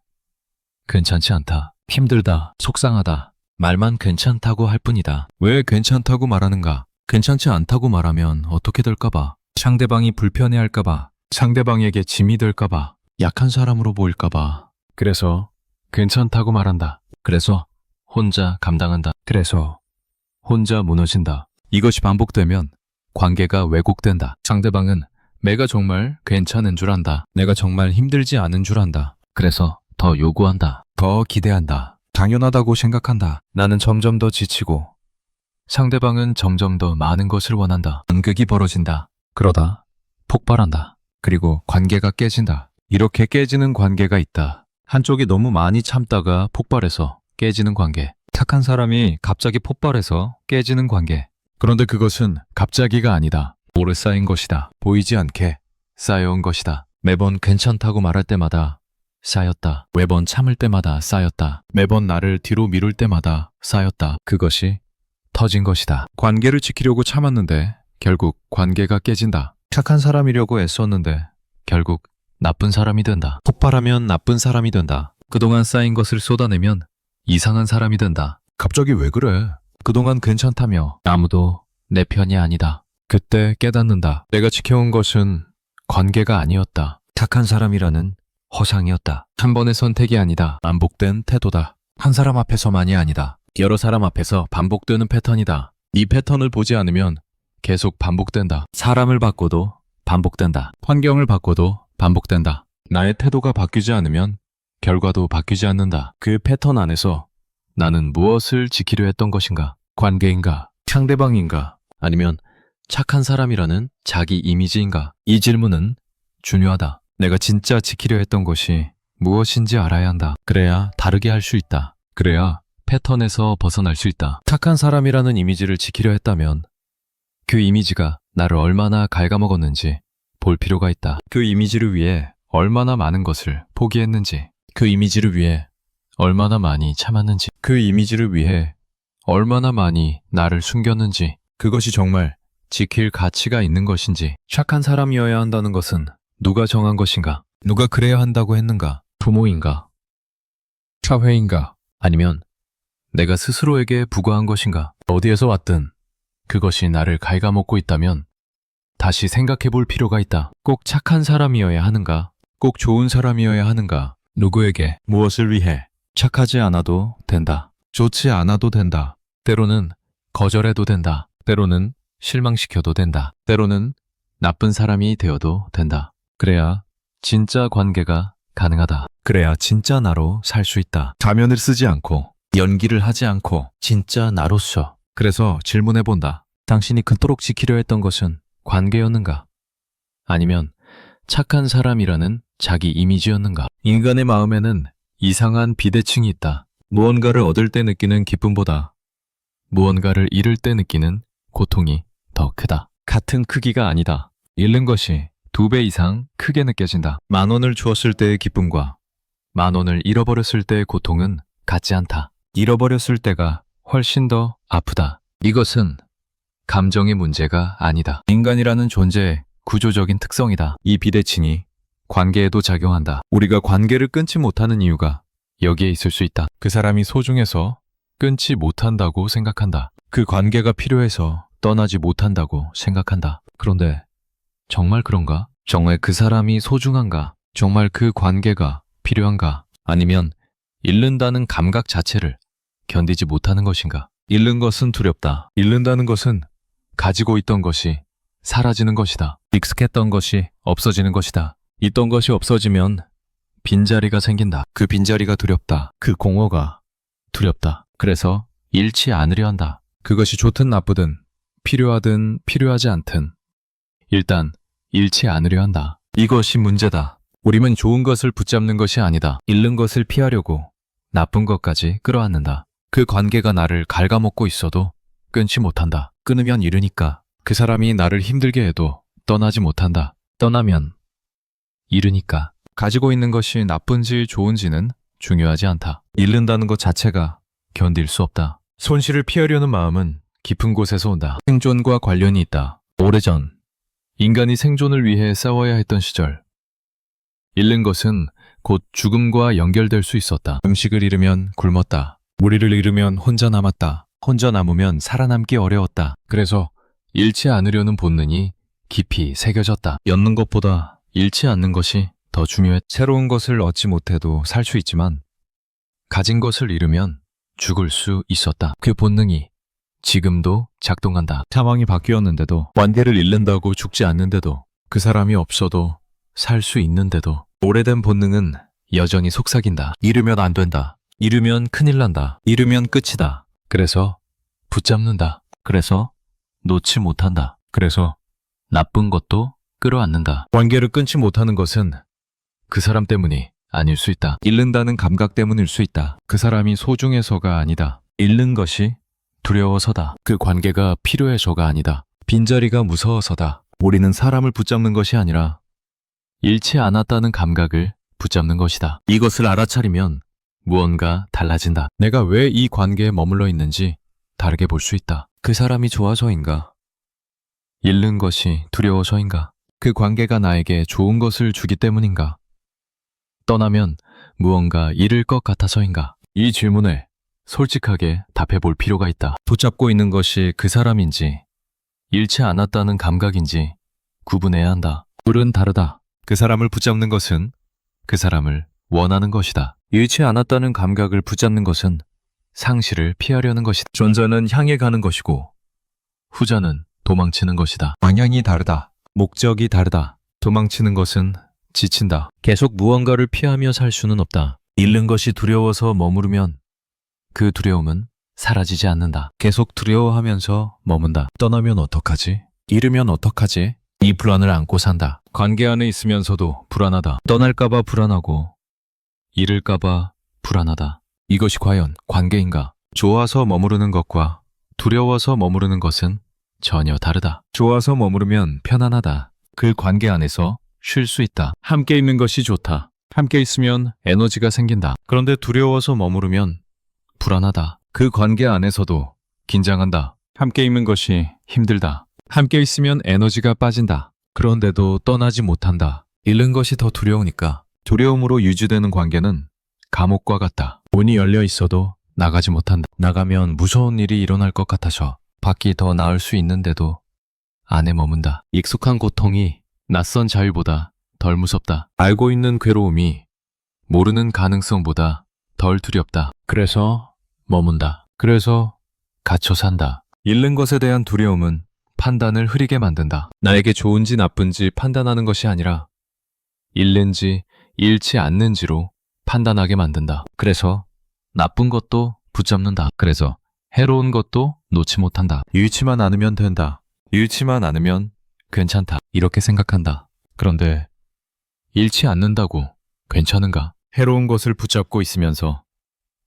괜찮지 않다. 힘들다. 속상하다. 말만 괜찮다고 할 뿐이다. 왜 괜찮다고 말하는가? 괜찮지 않다고 말하면 어떻게 될까봐. 상대방이 불편해할까봐. 상대방에게 짐이 될까봐. 약한 사람으로 보일까봐. 그래서 괜찮다고 말한다. 그래서 혼자 감당한다. 그래서 혼자 무너진다. 이것이 반복되면 관계가 왜곡된다. 상대방은 내가 정말 괜찮은 줄 안다. 내가 정말 힘들지 않은 줄 안다. 그래서 더 요구한다. 더 기대한다. 당연하다고 생각한다. 나는 점점 더 지치고 상대방은 점점 더 많은 것을 원한다. 간극이 벌어진다. 그러다 폭발한다. 그리고 관계가 깨진다. 이렇게 깨지는 관계가 있다. 한쪽이 너무 많이 참다가 폭발해서 깨지는 관계. 착한 사람이 갑자기 폭발해서 깨지는 관계. 그런데 그것은 갑자기가 아니다. 오래 쌓인 것이다. 보이지 않게 쌓여온 것이다. 매번 괜찮다고 말할 때마다 쌓였다. 매번 참을 때마다 쌓였다. 매번 나를 뒤로 미룰 때마다 쌓였다. 그것이 터진 것이다. 관계를 지키려고 참았는데 결국 관계가 깨진다. 착한 사람이려고 애썼는데 결국 나쁜 사람이 된다. 폭발하면 나쁜 사람이 된다. 그동안 쌓인 것을 쏟아내면 이상한 사람이 된다. 갑자기 왜 그래? 그동안 괜찮다며 아무도 내 편이 아니다. 그때 깨닫는다. 내가 지켜온 것은 관계가 아니었다. 착한 사람이라는 허상이었다. 한 번의 선택이 아니다. 반복된 태도다. 한 사람 앞에서만이 아니다. 여러 사람 앞에서 반복되는 패턴이다. 이 패턴을 보지 않으면 계속 반복된다. 사람을 바꿔도 반복된다. 환경을 바꿔도 반복된다. 나의 태도가 바뀌지 않으면 결과도 바뀌지 않는다. 그 패턴 안에서 나는 무엇을 지키려 했던 것인가? 관계인가? 상대방인가? 아니면 착한 사람이라는 자기 이미지인가? 이 질문은 중요하다. 내가 진짜 지키려 했던 것이 무엇인지 알아야 한다. 그래야 다르게 할 수 있다. 그래야 패턴에서 벗어날 수 있다. 착한 사람이라는 이미지를 지키려 했다면 그 이미지가 나를 얼마나 갉아먹었는지 볼 필요가 있다. 그 이미지를 위해 얼마나 많은 것을 포기했는지, 그 이미지를 위해 얼마나 많이 참았는지, 그 이미지를 위해 얼마나 많이 나를 숨겼는지, 그것이 정말 지킬 가치가 있는 것인지. 착한 사람이어야 한다는 것은 누가 정한 것인가? 누가 그래야 한다고 했는가? 부모인가? 사회인가? 아니면 내가 스스로에게 부과한 것인가? 어디에서 왔든 그것이 나를 갉아먹고 있다면 다시 생각해 볼 필요가 있다. 꼭 착한 사람이어야 하는가? 꼭 좋은 사람이어야 하는가? 누구에게, 무엇을 위해? 착하지 않아도 된다. 좋지 않아도 된다. 때로는 거절해도 된다. 때로는 실망시켜도 된다. 때로는 나쁜 사람이 되어도 된다. 그래야 진짜 관계가 가능하다. 그래야 진짜 나로 살 수 있다. 가면을 쓰지 않고 연기를 하지 않고 진짜 나로서. 그래서 질문해본다. 당신이 그토록 지키려 했던 것은 관계였는가? 아니면 착한 사람이라는 자기 이미지였는가? 인간의 마음에는 이상한 비대칭이 있다. 무언가를 얻을 때 느끼는 기쁨보다 무언가를 잃을 때 느끼는 고통이 더 크다. 같은 크기가 아니다. 잃는 것이 2배 이상 크게 느껴진다. 10,000원을 주었을 때의 기쁨과 10,000원을 잃어버렸을 때의 고통은 같지 않다. 잃어버렸을 때가 훨씬 더 아프다. 이것은 감정의 문제가 아니다. 인간이라는 존재의 구조적인 특성이다. 이 비대칭이 관계에도 작용한다. 우리가 관계를 끊지 못하는 이유가 여기에 있을 수 있다. 그 사람이 소중해서 끊지 못한다고 생각한다. 그 관계가 필요해서 떠나지 못한다고 생각한다. 그런데 정말 그런가? 정말 그 사람이 소중한가? 정말 그 관계가 필요한가? 아니면 잃는다는 감각 자체를 견디지 못하는 것인가? 잃는 것은 두렵다. 잃는다는 것은 가지고 있던 것이 사라지는 것이다. 익숙했던 것이 없어지는 것이다. 있던 것이 없어지면 빈자리가 생긴다. 그 빈자리가 두렵다. 그 공허가 두렵다. 그래서 잃지 않으려 한다. 그것이 좋든 나쁘든 필요하든 필요하지 않든 일단 잃지 않으려 한다. 이것이 문제다. 우리는 좋은 것을 붙잡는 것이 아니다. 잃는 것을 피하려고 나쁜 것까지 끌어안는다. 그 관계가 나를 갉아먹고 있어도 끊지 못한다. 끊으면 잃으니까. 그 사람이 나를 힘들게 해도 떠나지 못한다. 떠나면 잃으니까. 가지고 있는 것이 나쁜지 좋은지는 중요하지 않다. 잃는다는 것 자체가 견딜 수 없다. 손실을 피하려는 마음은 깊은 곳에서 온다. 생존과 관련이 있다. 오래전 인간이 생존을 위해 싸워야 했던 시절, 잃는 것은 곧 죽음과 연결될 수 있었다. 음식을 잃으면 굶었다. 무리를 잃으면 혼자 남았다. 혼자 남으면 살아남기 어려웠다. 그래서 잃지 않으려는 본능이 깊이 새겨졌다. 얻는 것보다 잃지 않는 것이 더 중요해. 새로운 것을 얻지 못해도 살 수 있지만 가진 것을 잃으면 죽을 수 있었다. 그 본능이 지금도 작동한다. 상황이 바뀌었는데도, 관계를 잃는다고 죽지 않는데도, 그 사람이 없어도 살 수 있는데도 오래된 본능은 여전히 속삭인다. 잃으면 안 된다. 잃으면 큰일 난다. 잃으면 끝이다. 그래서 붙잡는다. 그래서 놓지 못한다. 그래서 나쁜 것도 끌어안는다. 관계를 끊지 못하는 것은 그 사람 때문이 아닐 수 있다. 잃는다는 감각 때문일 수 있다. 그 사람이 소중해서가 아니다. 잃는 것이 두려워서다. 그 관계가 필요해서가 아니다. 빈자리가 무서워서다. 우리는 사람을 붙잡는 것이 아니라 잃지 않았다는 감각을 붙잡는 것이다. 이것을 알아차리면 무언가 달라진다. 내가 왜 이 관계에 머물러 있는지 다르게 볼 수 있다. 그 사람이 좋아서인가? 잃는 것이 두려워서인가? 그 관계가 나에게 좋은 것을 주기 때문인가? 떠나면 무언가 잃을 것 같아서인가? 이 질문에 솔직하게 답해 볼 필요가 있다. 붙잡고 있는 것이 그 사람인지 잃지 않았다는 감각인지 구분해야 한다. 둘은 다르다. 그 사람을 붙잡는 것은 그 사람을 원하는 것이다. 잃지 않았다는 감각을 붙잡는 것은 상실을 피하려는 것이다. 전자는 향해 가는 것이고 후자는 도망치는 것이다. 방향이 다르다. 목적이 다르다. 도망치는 것은 지친다. 계속 무언가를 피하며 살 수는 없다. 잃는 것이 두려워서 머무르면 그 두려움은 사라지지 않는다. 계속 두려워하면서 머문다. 떠나면 어떡하지? 잃으면 어떡하지? 이 불안을 안고 산다. 관계 안에 있으면서도 불안하다. 떠날까봐 불안하고 잃을까봐 불안하다. 이것이 과연 관계인가? 좋아서 머무르는 것과 두려워서 머무르는 것은 전혀 다르다. 좋아서 머무르면 편안하다. 그 관계 안에서 쉴 수 있다. 함께 있는 것이 좋다. 함께 있으면 에너지가 생긴다. 그런데 두려워서 머무르면 불안하다. 그 관계 안에서도 긴장한다. 함께 있는 것이 힘들다. 함께 있으면 에너지가 빠진다. 그런데도 떠나지 못한다. 잃는 것이 더 두려우니까. 두려움으로 유지되는 관계는 감옥과 같다. 문이 열려 있어도 나가지 못한다. 나가면 무서운 일이 일어날 것 같아서 밖이 더 나을 수 있는데도 안에 머문다. 익숙한 고통이 낯선 자유보다 덜 무섭다. 알고 있는 괴로움이 모르는 가능성보다 덜 두렵다. 그래서 머문다. 그래서 갇혀 산다. 잃는 것에 대한 두려움은 판단을 흐리게 만든다. 나에게 좋은지 나쁜지 판단하는 것이 아니라 잃는지 잃지 않는지로 판단하게 만든다. 그래서 나쁜 것도 붙잡는다. 그래서 해로운 것도 놓지 못한다. 잃지만 않으면 된다. 잃지만 않으면 괜찮다. 이렇게 생각한다. 그런데 잃지 않는다고 괜찮은가? 해로운 것을 붙잡고 있으면서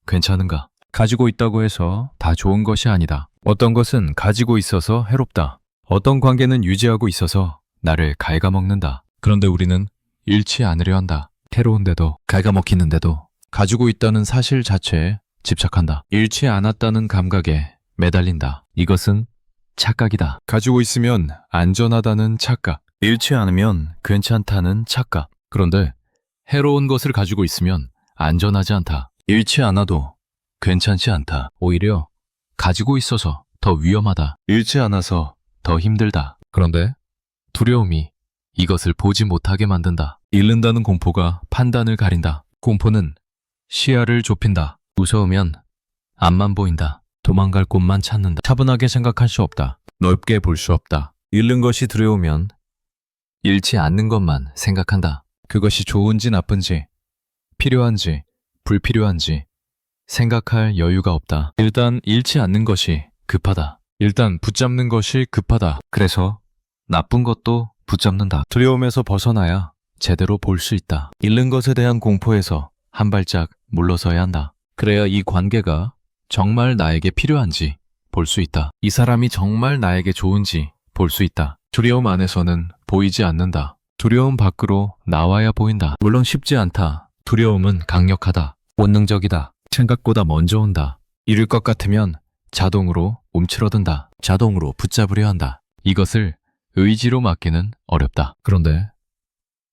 괜찮은가? 가지고 있다고 해서 다 좋은 것이 아니다. 어떤 것은 가지고 있어서 해롭다. 어떤 관계는 유지하고 있어서 나를 갉아먹는다. 그런데 우리는 잃지 않으려 한다. 해로운데도 갉아먹히는데도 가지고 있다는 사실 자체에 집착한다. 잃지 않았다는 감각에 매달린다. 이것은 착각이다. 가지고 있으면 안전하다는 착각. 잃지 않으면 괜찮다는 착각. 그런데 해로운 것을 가지고 있으면 안전하지 않다. 잃지 않아도 괜찮지 않다. 오히려 가지고 있어서 더 위험하다. 잃지 않아서 더 힘들다. 그런데 두려움이 이것을 보지 못하게 만든다. 잃는다는 공포가 판단을 가린다. 공포는 시야를 좁힌다. 무서우면 앞만 보인다. 도망갈 곳만 찾는다. 차분하게 생각할 수 없다. 넓게 볼 수 없다. 잃는 것이 두려우면 잃지 않는 것만 생각한다. 그것이 좋은지 나쁜지 필요한지, 불필요한지 생각할 여유가 없다. 일단 잃지 않는 것이 급하다. 일단 붙잡는 것이 급하다. 그래서 나쁜 것도 붙잡는다. 두려움에서 벗어나야 제대로 볼 수 있다. 잃는 것에 대한 공포에서 한 발짝 물러서야 한다. 그래야 이 관계가 정말 나에게 필요한지 볼 수 있다. 이 사람이 정말 나에게 좋은지 볼 수 있다. 두려움 안에서는 보이지 않는다. 두려움 밖으로 나와야 보인다. 물론 쉽지 않다. 두려움은 강력하다. 본능적이다. 생각보다 먼저 온다. 잃을 것 같으면 자동으로 움츠러든다. 자동으로 붙잡으려 한다. 이것을 의지로 막기는 어렵다. 그런데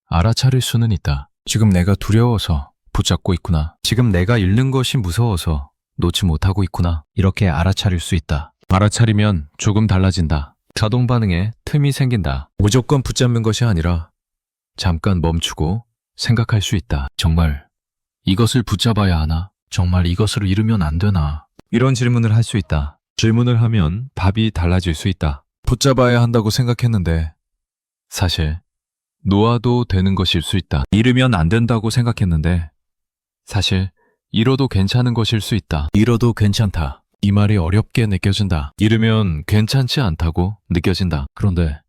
알아차릴 수는 있다. 지금 내가 두려워서 붙잡고 있구나. 지금 내가 잃는 것이 무서워서 놓지 못하고 있구나. 이렇게 알아차릴 수 있다. 알아차리면 조금 달라진다. 자동 반응에 틈이 생긴다. 무조건 붙잡는 것이 아니라 잠깐 멈추고 생각할 수 있다. 정말 이것을 붙잡아야 하나? 정말 이것을 잃으면 안 되나? 이런 질문을 할 수 있다. 질문을 하면 답이 달라질 수 있다. 붙잡아야 한다고 생각했는데 사실 놓아도 되는 것일 수 있다. 잃으면 안 된다고 생각했는데 사실 잃어도 괜찮은 것일 수 있다. 잃어도 괜찮다. 이 말이 어렵게 느껴진다. 잃으면 괜찮지 않다고 느껴진다. 그런데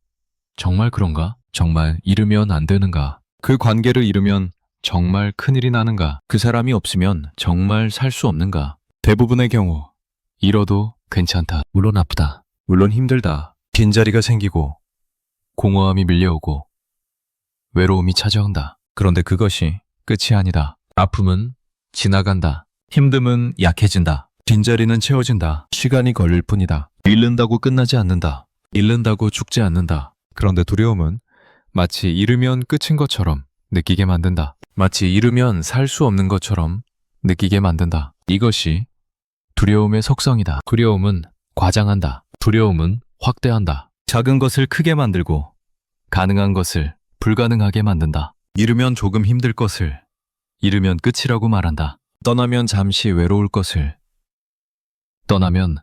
정말 그런가? 정말 잃으면 안 되는가? 그 관계를 잃으면 정말 큰일이 나는가? 그 사람이 없으면 정말 살 수 없는가? 대부분의 경우 잃어도 괜찮다. 물론 아프다. 물론 힘들다. 빈자리가 생기고 공허함이 밀려오고 외로움이 찾아온다. 그런데 그것이 끝이 아니다. 아픔은 지나간다. 힘듦은 약해진다. 빈자리는 채워진다. 시간이 걸릴 뿐이다. 잃는다고 끝나지 않는다. 잃는다고 죽지 않는다. 그런데 두려움은 마치 잃으면 끝인 것처럼 느끼게 만든다. 마치 잃으면 살 수 없는 것처럼 느끼게 만든다. 이것이 두려움의 속성이다. 두려움은 과장한다. 두려움은 확대한다. 작은 것을 크게 만들고 가능한 것을 불가능하게 만든다. 잃으면 조금 힘들 것을 잃으면 끝이라고 말한다. 떠나면 잠시 외로울 것을 떠나면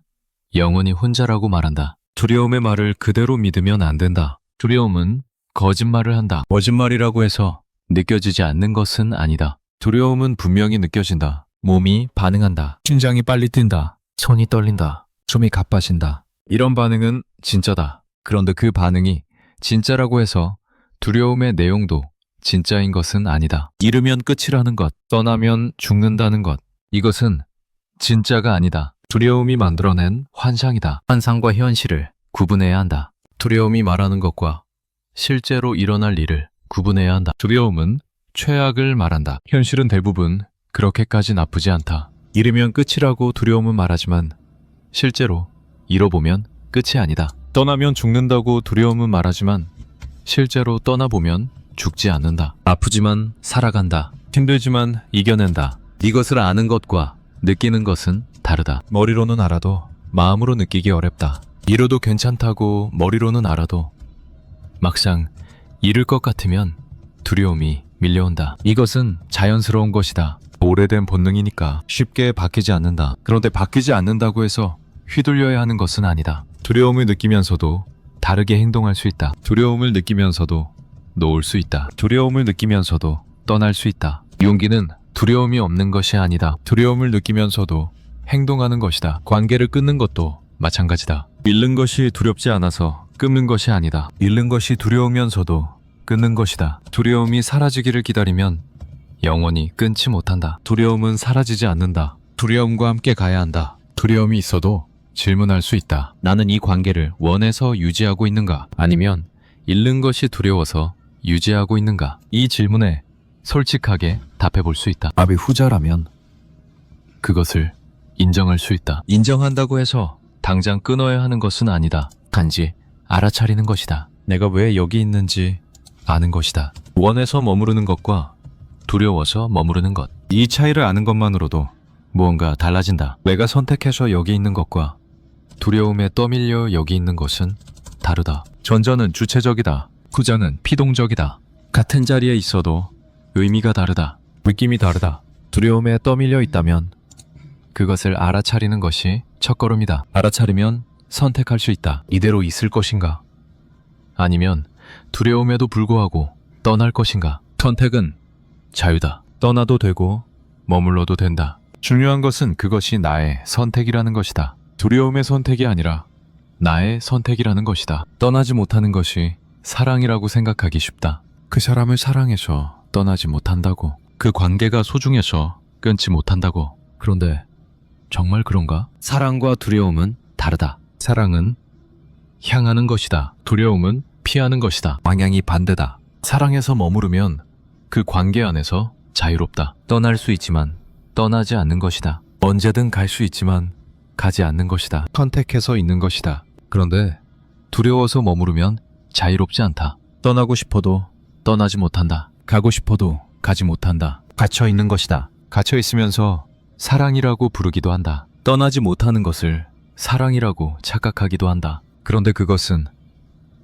영원히 혼자라고 말한다. 두려움의 말을 그대로 믿으면 안 된다. 두려움은 거짓말을 한다. 거짓말이라고 해서 느껴지지 않는 것은 아니다. 두려움은 분명히 느껴진다. 몸이 반응한다. 심장이 빨리 뛴다. 손이 떨린다. 숨이 가빠진다. 이런 반응은 진짜다. 그런데 그 반응이 진짜라고 해서 두려움의 내용도 진짜인 것은 아니다. 잃으면 끝이라는 것, 떠나면 죽는다는 것, 이것은 진짜가 아니다. 두려움이 만들어낸 환상이다. 환상과 현실을 구분해야 한다. 두려움이 말하는 것과 실제로 일어날 일을 구분해야 한다. 두려움은 최악을 말한다. 현실은 대부분 그렇게까지 나쁘지 않다. 잃으면 끝이라고 두려움은 말하지만 실제로 잃어보면 끝이 아니다. 떠나면 죽는다고 두려움은 말하지만 실제로 떠나보면 죽지 않는다. 아프지만 살아간다. 힘들지만 이겨낸다. 이것을 아는 것과 느끼는 것은 다르다. 머리로는 알아도 마음으로 느끼기 어렵다. 잃어도 괜찮다고 머리로는 알아도 막상 잃을 것 같으면 두려움이 밀려온다. 이것은 자연스러운 것이다. 오래된 본능이니까 쉽게 바뀌지 않는다. 그런데 바뀌지 않는다고 해서 휘둘려야 하는 것은 아니다. 두려움을 느끼면서도 다르게 행동할 수 있다. 두려움을 느끼면서도 놓을 수 있다. 두려움을 느끼면서도 떠날 수 있다. 용기는 두려움이 없는 것이 아니다. 두려움을 느끼면서도 행동하는 것이다. 관계를 끊는 것도 마찬가지다. 잃는 것이 두렵지 않아서 끊는 것이 아니다. 잃는 것이 두려우면서도 끊는 것이다. 두려움이 사라지기를 기다리면 영원히 끊지 못한다. 두려움은 사라지지 않는다. 두려움과 함께 가야 한다. 두려움이 있어도 질문할 수 있다. 나는 이 관계를 원해서 유지하고 있는가? 아니면 잃는 것이 두려워서 유지하고 있는가? 이 질문에 솔직하게 답해 볼 수 있다. 답이 후자라면 그것을 인정할 수 있다. 인정한다고 해서 당장 끊어야 하는 것은 아니다. 단지 알아차리는 것이다. 내가 왜 여기 있는지 아는 것이다. 원해서 머무르는 것과 두려워서 머무르는 것. 이 차이를 아는 것만으로도 무언가 달라진다. 내가 선택해서 여기 있는 것과 두려움에 떠밀려 여기 있는 것은 다르다. 전자는 주체적이다. 후자는 피동적이다. 같은 자리에 있어도 의미가 다르다. 느낌이 다르다. 두려움에 떠밀려 있다면 그것을 알아차리는 것이 첫걸음이다. 알아차리면 선택할 수 있다. 이대로 있을 것인가? 아니면 두려움에도 불구하고 떠날 것인가? 선택은 자유다. 떠나도 되고 머물러도 된다. 중요한 것은 그것이 나의 선택이라는 것이다. 두려움의 선택이 아니라 나의 선택이라는 것이다. 떠나지 못하는 것이 사랑이라고 생각하기 쉽다. 그 사람을 사랑해서 떠나지 못한다고. 그 관계가 소중해서 끊지 못한다고. 그런데 정말 그런가? 사랑과 두려움은 다르다. 사랑은 향하는 것이다. 두려움은 피하는 것이다. 방향이 반대다. 사랑에서 머무르면 그 관계 안에서 자유롭다. 떠날 수 있지만 떠나지 않는 것이다. 언제든 갈 수 있지만 가지 않는 것이다. 선택해서 있는 것이다. 그런데 두려워서 머무르면 자유롭지 않다. 떠나고 싶어도 떠나지 못한다. 가고 싶어도 가지 못한다. 갇혀 있는 것이다. 갇혀 있으면서 사랑이라고 부르기도 한다. 떠나지 못하는 것을 사랑이라고 착각하기도 한다. 그런데 그것은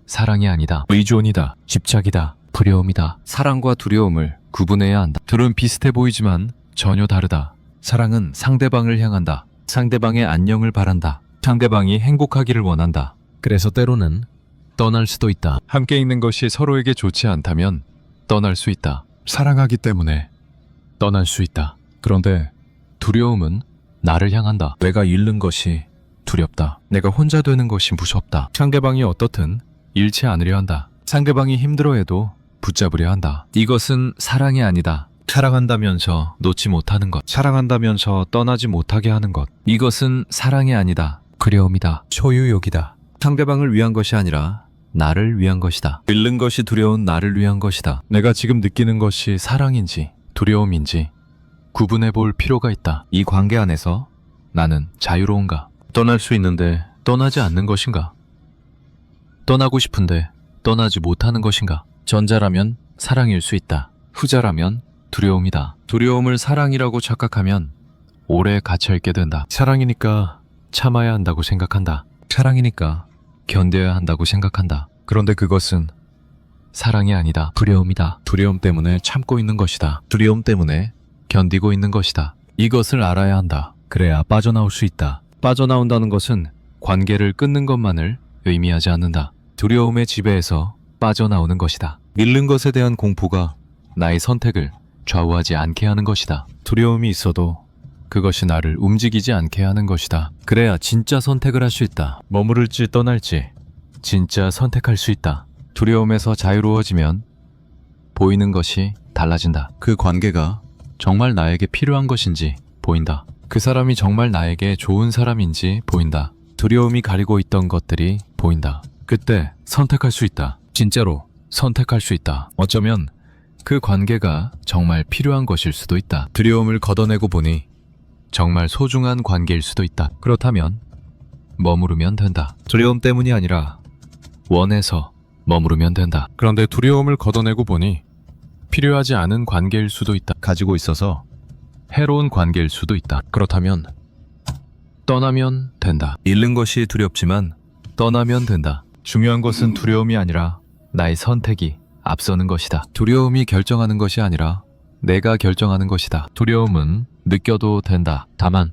사랑이 아니다. 의존이다. 집착이다. 두려움이다. 사랑과 두려움을 구분해야 한다. 둘은 비슷해 보이지만 전혀 다르다. 사랑은 상대방을 향한다. 상대방의 안녕을 바란다. 상대방이 행복하기를 원한다. 그래서 때로는 떠날 수도 있다. 함께 있는 것이 서로에게 좋지 않다면 떠날 수 있다. 사랑하기 때문에 떠날 수 있다. 그런데 두려움은 나를 향한다. 내가 잃는 것이 두렵다. 내가 혼자 되는 것이 무섭다. 상대방이 어떻든 잃지 않으려 한다. 상대방이 힘들어해도 붙잡으려 한다. 이것은 사랑이 아니다. 사랑한다면서 놓지 못하는 것. 사랑한다면서 떠나지 못하게 하는 것. 이것은 사랑이 아니다. 그리움이다. 소유욕이다. 상대방을 위한 것이 아니라 나를 위한 것이다. 잃는 것이 두려운 나를 위한 것이다. 내가 지금 느끼는 것이 사랑인지 두려움인지 구분해 볼 필요가 있다. 이 관계 안에서 나는 자유로운가? 떠날 수 있는데 떠나지 않는 것인가? 떠나고 싶은데 떠나지 못하는 것인가? 전자라면 사랑일 수 있다. 후자라면 두려움이다. 두려움을 사랑이라고 착각하면 오래 갇혀있게 된다. 사랑이니까 참아야 한다고 생각한다. 사랑이니까 견뎌야 한다고 생각한다. 그런데 그것은 사랑이 아니다. 두려움이다. 두려움 때문에 참고 있는 것이다. 두려움 때문에 견디고 있는 것이다. 이것을 알아야 한다. 그래야 빠져나올 수 있다. 빠져나온다는 것은 관계를 끊는 것만을 의미하지 않는다. 두려움의 지배에서 빠져나오는 것이다. 잃는 것에 대한 공포가 나의 선택을 좌우하지 않게 하는 것이다. 두려움이 있어도 그것이 나를 움직이지 않게 하는 것이다. 그래야 진짜 선택을 할 수 있다. 머무를지 떠날지 진짜 선택할 수 있다. 두려움에서 자유로워지면 보이는 것이 달라진다. 그 관계가 정말 나에게 필요한 것인지 보인다. 그 사람이 정말 나에게 좋은 사람인지 보인다. 두려움이 가리고 있던 것들이 보인다. 그때 선택할 수 있다. 진짜로 선택할 수 있다. 어쩌면 그 관계가 정말 필요한 것일 수도 있다. 두려움을 걷어내고 보니 정말 소중한 관계일 수도 있다. 그렇다면 머무르면 된다. 두려움 때문이 아니라 원해서 머무르면 된다. 그런데 두려움을 걷어내고 보니 필요하지 않은 관계일 수도 있다. 가지고 있어서 해로운 관계일 수도 있다. 그렇다면 떠나면 된다. 잃는 것이 두렵지만 떠나면 된다. 중요한 것은 두려움이 아니라 나의 선택이 앞서는 것이다. 두려움이 결정하는 것이 아니라 내가 결정하는 것이다. 두려움은 느껴도 된다. 다만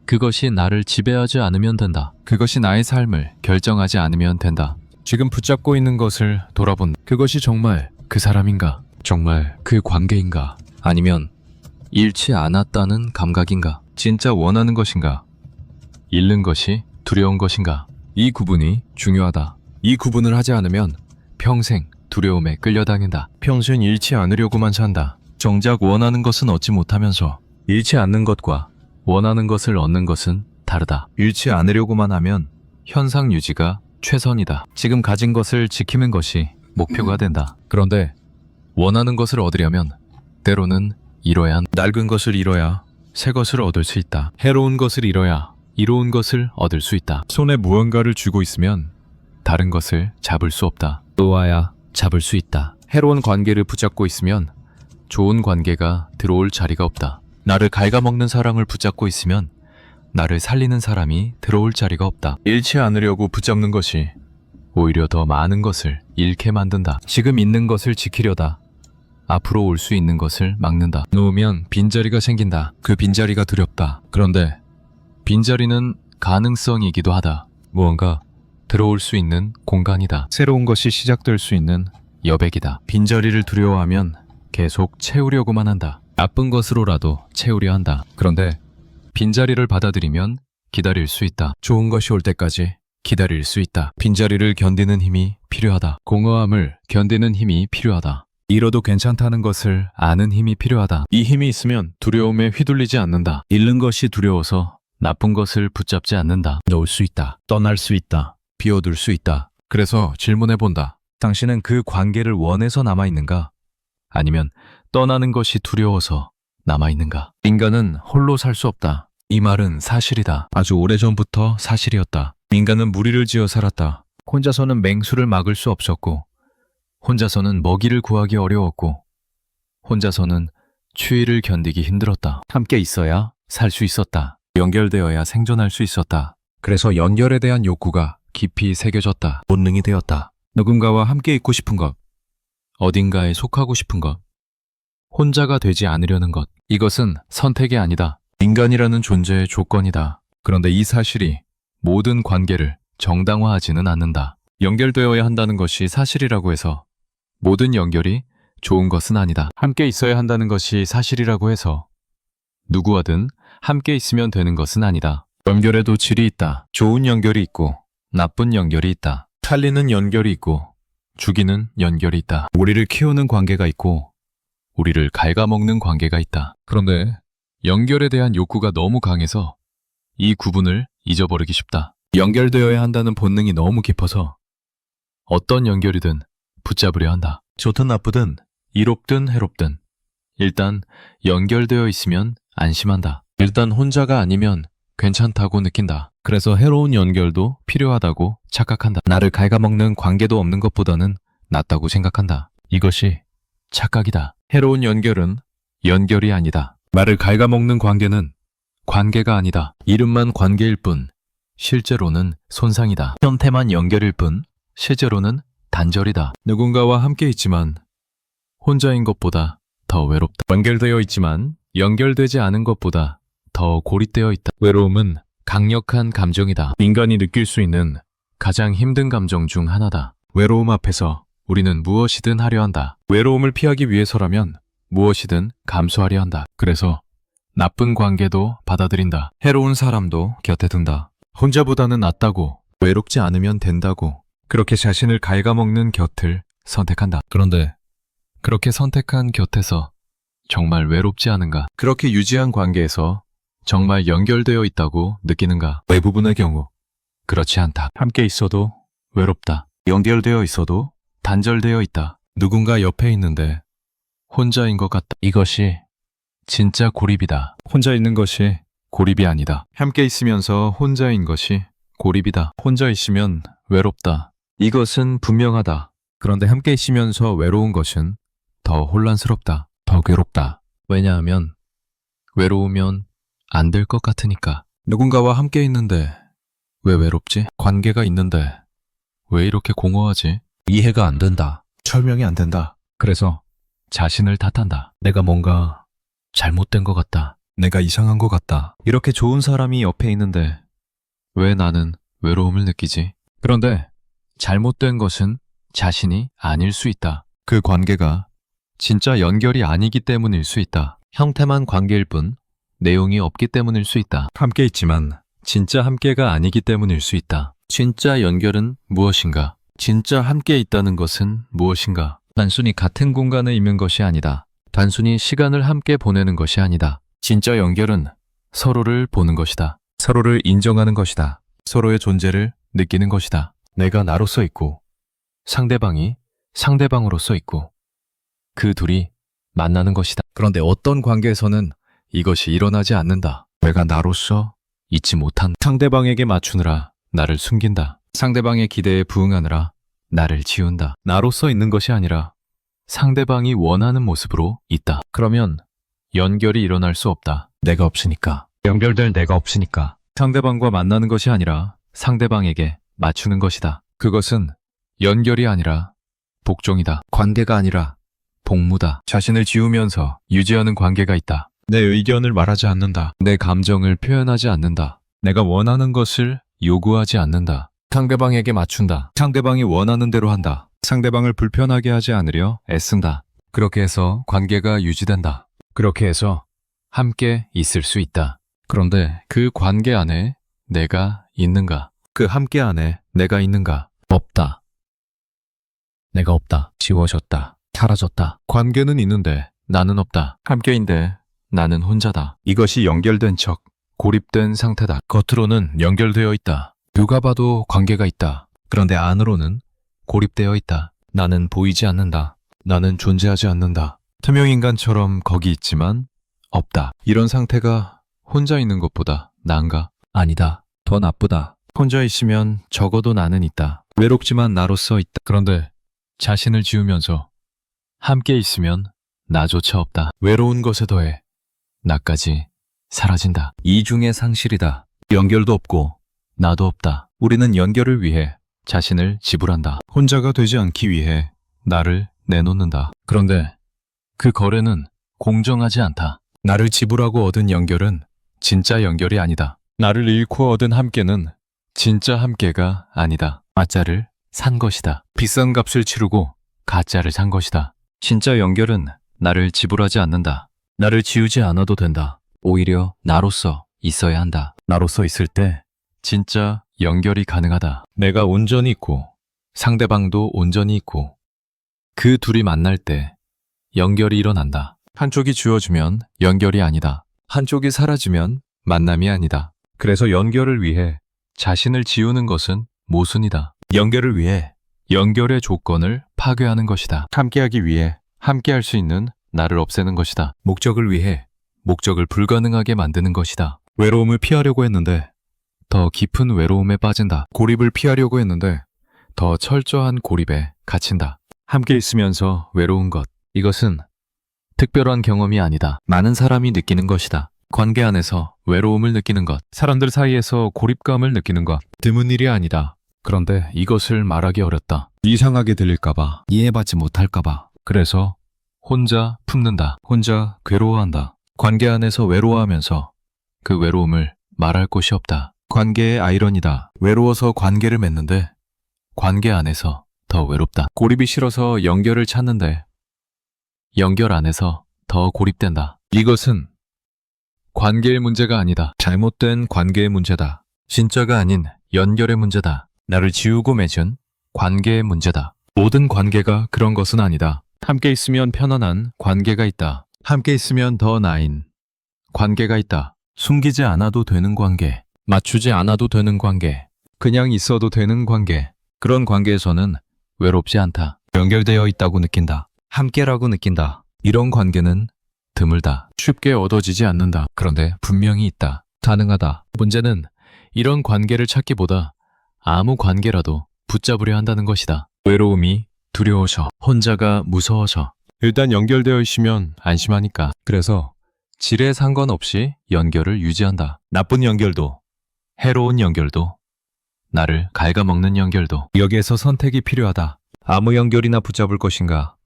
그것이 나를 지배하지 않으면 된다. 그것이 나의 삶을 결정하지 않으면 된다. 지금 붙잡고 있는 것을 돌아본다. 그것이 정말 그 사람인가? 정말 그 관계인가? 아니면 잃지 않았다는 감각인가? 진짜 원하는 것인가? 잃는 것이 두려운 것인가? 이 구분이 중요하다. 이 구분을 하지 않으면 평생 두려움에 끌려다닌다. 평생 잃지 않으려고만 산다. 정작 원하는 것은 얻지 못하면서 잃지 않는 것과 원하는 것을 얻는 것은 다르다. 잃지 않으려고만 하면 현상 유지가 최선이다. 지금 가진 것을 지키는 것이 목표가 된다. 그런데 원하는 것을 얻으려면 때로는 잃어야 한다. 낡은 것을 잃어야 새 것을 얻을 수 있다. 해로운 것을 잃어야 이로운 것을 얻을 수 있다. 손에 무언가를 쥐고 있으면 다른 것을 잡을 수 없다. 놓아야 잡을 수 있다. 해로운 관계를 붙잡고 있으면 좋은 관계가 들어올 자리가 없다. 나를 갉아먹는 사랑을 붙잡고 있으면 나를 살리는 사람이 들어올 자리가 없다. 잃지 않으려고 붙잡는 것이 오히려 더 많은 것을 잃게 만든다. 지금 있는 것을 지키려다 앞으로 올 수 있는 것을 막는다. 놓으면 빈자리가 생긴다. 그 빈자리가 두렵다. 그런데 빈자리는 가능성이기도 하다. 무언가 들어올 수 있는 공간이다. 새로운 것이 시작될 수 있는 여백이다. 빈자리를 두려워하면 계속 채우려고만 한다. 나쁜 것으로라도 채우려 한다. 그런데 빈자리를 받아들이면 기다릴 수 있다. 좋은 것이 올 때까지 기다릴 수 있다. 빈자리를 견디는 힘이 필요하다. 공허함을 견디는 힘이 필요하다. 잃어도 괜찮다는 것을 아는 힘이 필요하다. 이 힘이 있으면 두려움에 휘둘리지 않는다. 잃는 것이 두려워서 나쁜 것을 붙잡지 않는다. 놓을 수 있다. 떠날 수 있다. 비워둘 수 있다. 그래서 질문해본다. 당신은 그 관계를 원해서 남아있는가? 아니면 떠나는 것이 두려워서 남아있는가? 인간은 홀로 살 수 없다. 이 말은 사실이다. 아주 오래전부터 사실이었다. 인간은 무리를 지어 살았다. 혼자서는 맹수를 막을 수 없었고, 혼자서는 먹이를 구하기 어려웠고, 혼자서는 추위를 견디기 힘들었다. 함께 있어야 살 수 있었다. 연결되어야 생존할 수 있었다. 그래서 연결에 대한 욕구가 깊이 새겨졌다. 본능이 되었다. 누군가와 함께 있고 싶은 것, 어딘가에 속하고 싶은 것, 혼자가 되지 않으려는 것. 이것은 선택이 아니다. 인간이라는 존재의 조건이다. 그런데 이 사실이 모든 관계를 정당화하지는 않는다. 연결되어야 한다는 것이 사실이라고 해서 모든 연결이 좋은 것은 아니다. 함께 있어야 한다는 것이 사실이라고 해서 누구와든 함께 있으면 되는 것은 아니다. 연결에도 질이 있다. 좋은 연결이 있고 나쁜 연결이 있다. 살리는 연결이 있고 죽이는 연결이 있다. 우리를 키우는 관계가 있고 우리를 갉아먹는 관계가 있다. 그런데 연결에 대한 욕구가 너무 강해서 이 구분을 잊어버리기 쉽다. 연결되어야 한다는 본능이 너무 깊어서 어떤 연결이든 붙잡으려 한다. 좋든 나쁘든 이롭든 해롭든 일단 연결되어 있으면 안심한다. 일단 혼자가 아니면 괜찮다고 느낀다. 그래서 해로운 연결도 필요하다고 착각한다. 나를 갉아먹는 관계도 없는 것보다는 낫다고 생각한다. 이것이 착각이다. 해로운 연결은 연결이 아니다. 나를 갉아먹는 관계는 관계가 아니다. 이름만 관계일 뿐 실제로는 손상이다. 형태만 연결일 뿐 실제로는 단절이다. 누군가와 함께 있지만 혼자인 것보다 더 외롭다. 연결되어 있지만 연결되지 않은 것보다 더 고립되어 있다. 외로움은 강력한 감정이다. 인간이 느낄 수 있는 가장 힘든 감정 중 하나다. 외로움 앞에서 우리는 무엇이든 하려 한다. 외로움을 피하기 위해서라면 무엇이든 감수하려 한다. 그래서 나쁜 관계도 받아들인다. 해로운 사람도 곁에 둔다. 혼자보다는 낫다고, 외롭지 않으면 된다고, 그렇게 자신을 갉아먹는 곁을 선택한다. 그런데 그렇게 선택한 곁에서 정말 외롭지 않은가? 그렇게 유지한 관계에서 정말 연결되어 있다고 느끼는가? 대부분의 경우 그렇지 않다. 함께 있어도 외롭다. 연결되어 있어도 단절되어 있다. 누군가 옆에 있는데 혼자인 것 같다. 이것이 진짜 고립이다. 혼자 있는 것이 고립이 아니다. 함께 있으면서 혼자인 것이 고립이다. 혼자 있으면 외롭다. 이것은 분명하다. 그런데 함께 있으면서 외로운 것은 더 혼란스럽다. 더 괴롭다. 왜냐하면 외로우면 안 될 것 같으니까. 누군가와 함께 있는데 왜 외롭지? 관계가 있는데 왜 이렇게 공허하지? 이해가 안 된다. 설명이 안 된다. 그래서 자신을 탓한다. 내가 뭔가 잘못된 것 같다. 내가 이상한 것 같다. 이렇게 좋은 사람이 옆에 있는데 왜 나는 외로움을 느끼지? 그런데 잘못된 것은 자신이 아닐 수 있다. 그 관계가 진짜 연결이 아니기 때문일 수 있다. 형태만 관계일 뿐 내용이 없기 때문일 수 있다. 함께 있지만 진짜 함께가 아니기 때문일 수 있다. 진짜 연결은 무엇인가? 진짜 함께 있다는 것은 무엇인가? 단순히 같은 공간에 있는 것이 아니다. 단순히 시간을 함께 보내는 것이 아니다. 진짜 연결은 서로를 보는 것이다. 서로를 인정하는 것이다. 서로의 존재를 느끼는 것이다. 내가 나로서 있고 상대방이 상대방으로서 있고 그 둘이 만나는 것이다. 그런데 어떤 관계에서는 이것이 일어나지 않는다. 내가 나로서 있지 못한 상대방에게 맞추느라 나를 숨긴다. 상대방의 기대에 부응하느라 나를 지운다. 나로서 있는 것이 아니라 상대방이 원하는 모습으로 있다. 그러면 연결이 일어날 수 없다. 내가 없으니까. 연결될 내가 없으니까. 상대방과 만나는 것이 아니라 상대방에게 맞추는 것이다. 그것은 연결이 아니라 복종이다. 관계가 아니라 복무다. 자신을 지우면서 유지하는 관계가 있다. 내 의견을 말하지 않는다. 내 감정을 표현하지 않는다. 내가 원하는 것을 요구하지 않는다. 상대방에게 맞춘다. 상대방이 원하는 대로 한다. 상대방을 불편하게 하지 않으려 애쓴다. 그렇게 해서 관계가 유지된다. 그렇게 해서 함께 있을 수 있다. 그런데 그 관계 안에 내가 있는가? 그 함께 안에 내가 있는가? 없다. 내가 없다. 지워졌다. 사라졌다. 관계는 있는데 나는 없다. 함께인데 나는 혼자다. 이것이 연결된 척, 고립된 상태다. 겉으로는 연결되어 있다. 누가 봐도 관계가 있다. 그런데 안으로는 고립되어 있다. 나는 보이지 않는다. 나는 존재하지 않는다. 투명인간처럼 거기 있지만 없다. 이런 상태가 혼자 있는 것보다 나은가? 아니다. 더 나쁘다. 혼자 있으면 적어도 나는 있다. 외롭지만 나로서 있다. 그런데 자신을 지우면서 함께 있으면 나조차 없다. 외로운 것에 더해 나까지 사라진다. 이중의 상실이다. 연결도 없고 나도 없다. 우리는 연결을 위해 자신을 지불한다. 혼자가 되지 않기 위해 나를 내놓는다. 그런데 그 거래는 공정하지 않다. 나를 지불하고 얻은 연결은 진짜 연결이 아니다. 나를 잃고 얻은 함께는 진짜 함께가 아니다. 가짜를 산 것이다. 비싼 값을 치르고 가짜를 산 것이다. 진짜 연결은 나를 지불하지 않는다. 나를 지우지 않아도 된다. 오히려 나로서 있어야 한다. 나로서 있을 때 진짜 연결이 가능하다. 내가 온전히 있고 상대방도 온전히 있고 그 둘이 만날 때 연결이 일어난다. 한쪽이 지워지면 연결이 아니다. 한쪽이 사라지면 만남이 아니다. 그래서 연결을 위해 자신을 지우는 것은 모순이다. 연결을 위해 연결의 조건을 파괴하는 것이다. 함께하기 위해 함께할 수 있는 나를 없애는 것이다. 목적을 위해 목적을 불가능하게 만드는 것이다. 외로움을 피하려고 했는데 더 깊은 외로움에 빠진다. 고립을 피하려고 했는데 더 철저한 고립에 갇힌다. 함께 있으면서 외로운 것. 이것은 특별한 경험이 아니다. 많은 사람이 느끼는 것이다. 관계 안에서 외로움을 느끼는 것. 사람들 사이에서 고립감을 느끼는 것. 드문 일이 아니다. 그런데 이것을 말하기 어렵다. 이상하게 들릴까봐, 이해받지 못할까봐. 그래서 혼자 품는다. 혼자 괴로워한다. 관계 안에서 외로워하면서 그 외로움을 말할 곳이 없다. 관계의 아이러니다. 외로워서 관계를 맺는데 관계 안에서 더 외롭다. 고립이 싫어서 연결을 찾는데 연결 안에서 더 고립된다. 이것은 관계의 문제가 아니다. 잘못된 관계의 문제다. 진짜가 아닌 연결의 문제다. 나를 지우고 맺은 관계의 문제다. 모든 관계가 그런 것은 아니다. 함께 있으면 편안한 관계가 있다. 함께 있으면 더 나인 관계가 있다. 숨기지 않아도 되는 관계, 맞추지 않아도 되는 관계, 그냥 있어도 되는 관계. 그런 관계에서는 외롭지 않다. 연결되어 있다고 느낀다. 함께라고 느낀다. 이런 관계는 드물다. 쉽게 얻어지지 않는다. 그런데 분명히 있다. 가능하다. 문제는 이런 관계를 찾기보다 아무 관계라도 붙잡으려 한다는 것이다. 외로움이 두려워서, 혼자가 무서워서. 일단 연결되어 있으면 안심하니까. 그래서 질에 상관없이 연결을 유지한다. 나쁜 연결도, 해로운 연결도, 나를 갉아먹는 연결도. 여기에서 선택이 필요하다. 아무 연결이나 붙잡을 것인가?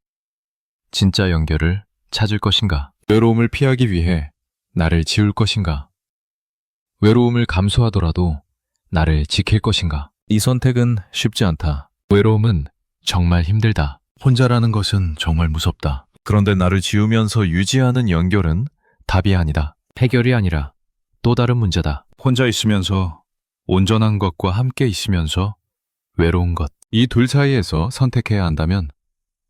진짜 연결을 찾을 것인가? 외로움을 피하기 위해 나를 지울 것인가? 외로움을 감수하더라도 나를 지킬 것인가? 이 선택은 쉽지 않다. 외로움은 정말 힘들다. 혼자라는 것은 정말 무섭다. 그런데 나를 지우면서 유지하는 연결은 답이 아니다. 해결이 아니라 또 다른 문제다. 혼자 있으면서 온전한 것과 함께 있으면서 외로운 것. 이 둘 사이에서 선택해야 한다면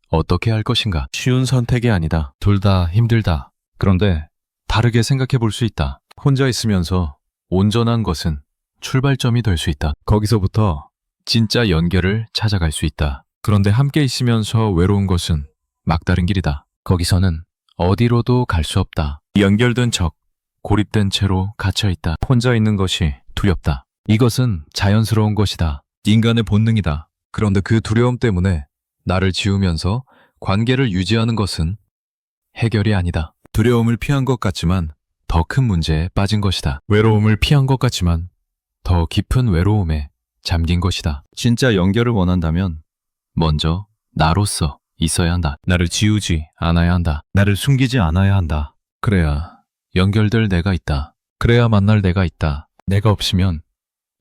어떻게 할 것인가? 쉬운 선택이 아니다. 둘 다 힘들다. 그런데 다르게 생각해 볼 수 있다. 혼자 있으면서 온전한 것은 출발점이 될 수 있다. 거기서부터 진짜 연결을 찾아갈 수 있다. 그런데 함께 있으면서 외로운 것은 막다른 길이다. 거기서는 어디로도 갈 수 없다. 연결된 척, 고립된 채로 갇혀 있다. 혼자 있는 것이 두렵다. 이것은 자연스러운 것이다. 인간의 본능이다. 그런데 그 두려움 때문에 나를 지우면서 관계를 유지하는 것은 해결이 아니다. 두려움을 피한 것 같지만 더 큰 문제에 빠진 것이다. 외로움을 피한 것 같지만 더 깊은 외로움에 잠긴 것이다. 진짜 연결을 원한다면 먼저 나로서 있어야 한다. 나를 지우지 않아야 한다. 나를 숨기지 않아야 한다. 그래야 연결될 내가 있다. 그래야 만날 내가 있다. 내가 없으면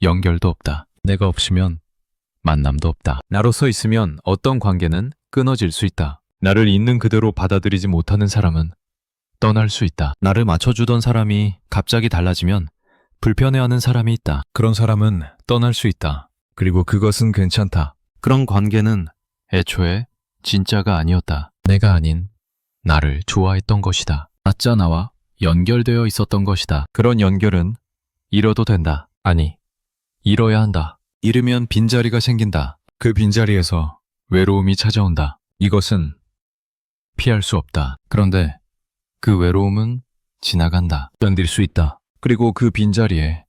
연결도 없다. 내가 없으면 만남도 없다. 나로서 있으면 어떤 관계는 끊어질 수 있다. 나를 있는 그대로 받아들이지 못하는 사람은 떠날 수 있다. 나를 맞춰주던 사람이 갑자기 달라지면 불편해하는 사람이 있다. 그런 사람은 떠날 수 있다. 그리고 그것은 괜찮다. 그런 관계는 애초에 진짜가 아니었다. 내가 아닌 나를 좋아했던 것이다. 가짜 나와 연결되어 있었던 것이다. 그런 연결은 잃어도 된다. 아니, 잃어야 한다. 잃으면 빈자리가 생긴다. 그 빈자리에서 외로움이 찾아온다. 이것은 피할 수 없다. 그런데 그 외로움은 지나간다. 견딜 수 있다. 그리고 그 빈자리에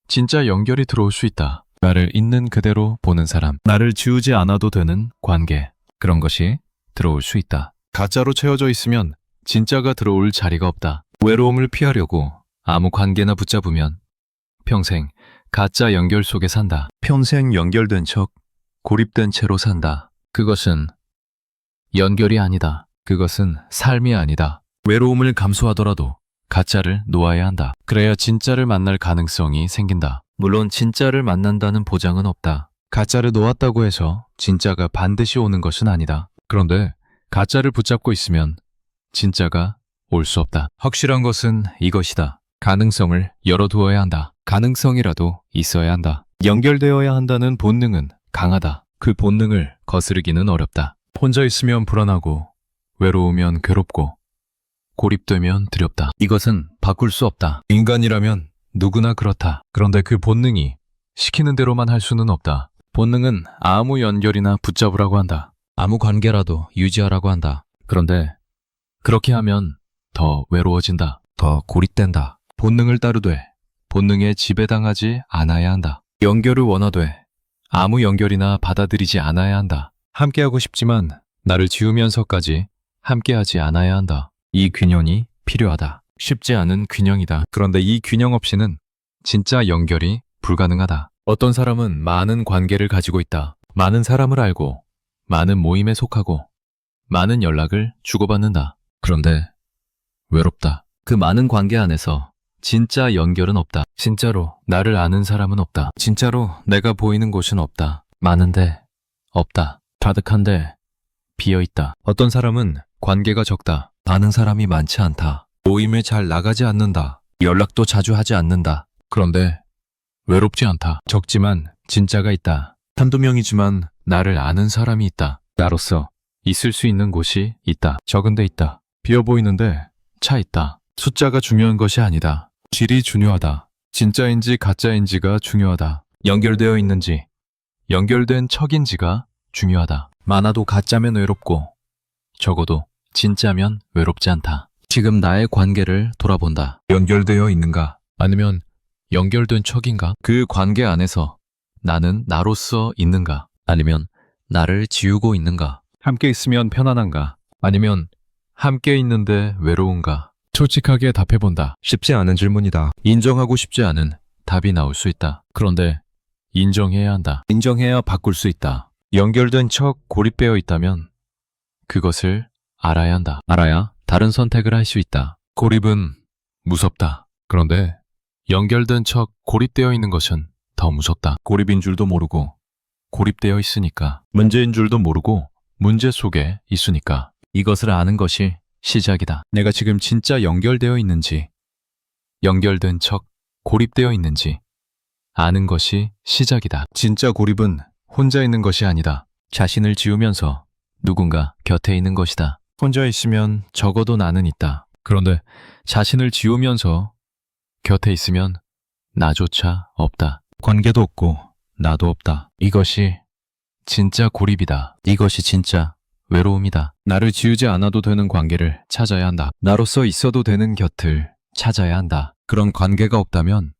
진짜 연결이 들어올 수 있다. 나를 있는 그대로 보는 사람, 나를 지우지 않아도 되는 관계, 그런 것이 들어올 수 있다. 가짜로 채워져 있으면 진짜가 들어올 자리가 없다. 외로움을 피하려고 아무 관계나 붙잡으면 평생 가짜 연결 속에 산다. 평생 연결된 척 고립된 채로 산다. 그것은 연결이 아니다. 그것은 삶이 아니다. 외로움을 감수하더라도 가짜를 놓아야 한다. 그래야 진짜를 만날 가능성이 생긴다. 물론 진짜를 만난다는 보장은 없다. 가짜를 놓았다고 해서 진짜가 반드시 오는 것은 아니다. 그런데 가짜를 붙잡고 있으면 진짜가 올 수 없다. 확실한 것은 이것이다. 가능성을 열어두어야 한다. 가능성이라도 있어야 한다. 연결되어야 한다는 본능은 강하다. 그 본능을 거스르기는 어렵다. 혼자 있으면 불안하고 외로우면 괴롭고 고립되면 두렵다. 이것은 바꿀 수 없다. 인간이라면 누구나 그렇다. 그런데 그 본능이 시키는 대로만 할 수는 없다. 본능은 아무 연결이나 붙잡으라고 한다. 아무 관계라도 유지하라고 한다. 그런데 그렇게 하면 더 외로워진다. 더 고립된다. 본능을 따르되 본능에 지배당하지 않아야 한다. 연결을 원하되 아무 연결이나 받아들이지 않아야 한다. 함께하고 싶지만 나를 지우면서까지 함께하지 않아야 한다. 이 균형이 필요하다. 쉽지 않은 균형이다. 그런데 이 균형 없이는 진짜 연결이 불가능하다. 어떤 사람은 많은 관계를 가지고 있다. 많은 사람을 알고 많은 모임에 속하고 많은 연락을 주고받는다. 그런데 외롭다. 그 많은 관계 안에서 진짜 연결은 없다. 진짜로 나를 아는 사람은 없다. 진짜로 내가 보이는 곳은 없다. 많은데 없다. 가득한데 비어있다. 어떤 사람은 관계가 적다. 아는 사람이 많지 않다. 모임에 잘 나가지 않는다. 연락도 자주 하지 않는다. 그런데 외롭지 않다. 적지만 진짜가 있다. 한두 명이지만 나를 아는 사람이 있다. 나로서 있을 수 있는 곳이 있다. 적은데 있다. 비어 보이는데 차 있다. 숫자가 중요한 것이 아니다. 질이 중요하다. 진짜인지 가짜인지가 중요하다. 연결되어 있는지, 연결된 척인지가 중요하다. 많아도 가짜면 외롭고 적어도 진짜면 외롭지 않다. 지금 나의 관계를 돌아본다. 연결되어 있는가? 아니면 연결된 척인가? 그 관계 안에서 나는 나로서 있는가? 아니면 나를 지우고 있는가? 함께 있으면 편안한가? 아니면 함께 있는데 외로운가? 솔직하게 답해본다. 쉽지 않은 질문이다. 인정하고 싶지 않은 답이 나올 수 있다. 그런데 인정해야 한다. 인정해야 바꿀 수 있다. 연결된 척 고립되어 있다면 그것을 알아야 한다. 알아야 다른 선택을 할 수 있다. 고립은 무섭다. 그런데 연결된 척 고립되어 있는 것은 더 무섭다. 고립인 줄도 모르고 고립되어 있으니까. 문제인 줄도 모르고 문제 속에 있으니까. 이것을 아는 것이 시작이다. 내가 지금 진짜 연결되어 있는지, 연결된 척 고립되어 있는지 아는 것이 시작이다. 진짜 고립은 혼자 있는 것이 아니다. 자신을 지우면서 누군가 곁에 있는 것이다. 혼자 있으면 적어도 나는 있다. 그런데 자신을 지우면서 곁에 있으면 나조차 없다. 관계도 없고 나도 없다. 이것이 진짜 고립이다. 이것이 진짜 외로움이다. 나를 지우지 않아도 되는 관계를 찾아야 한다. 나로서 있어도 되는 곁을 찾아야 한다. 그런 관계가 없다면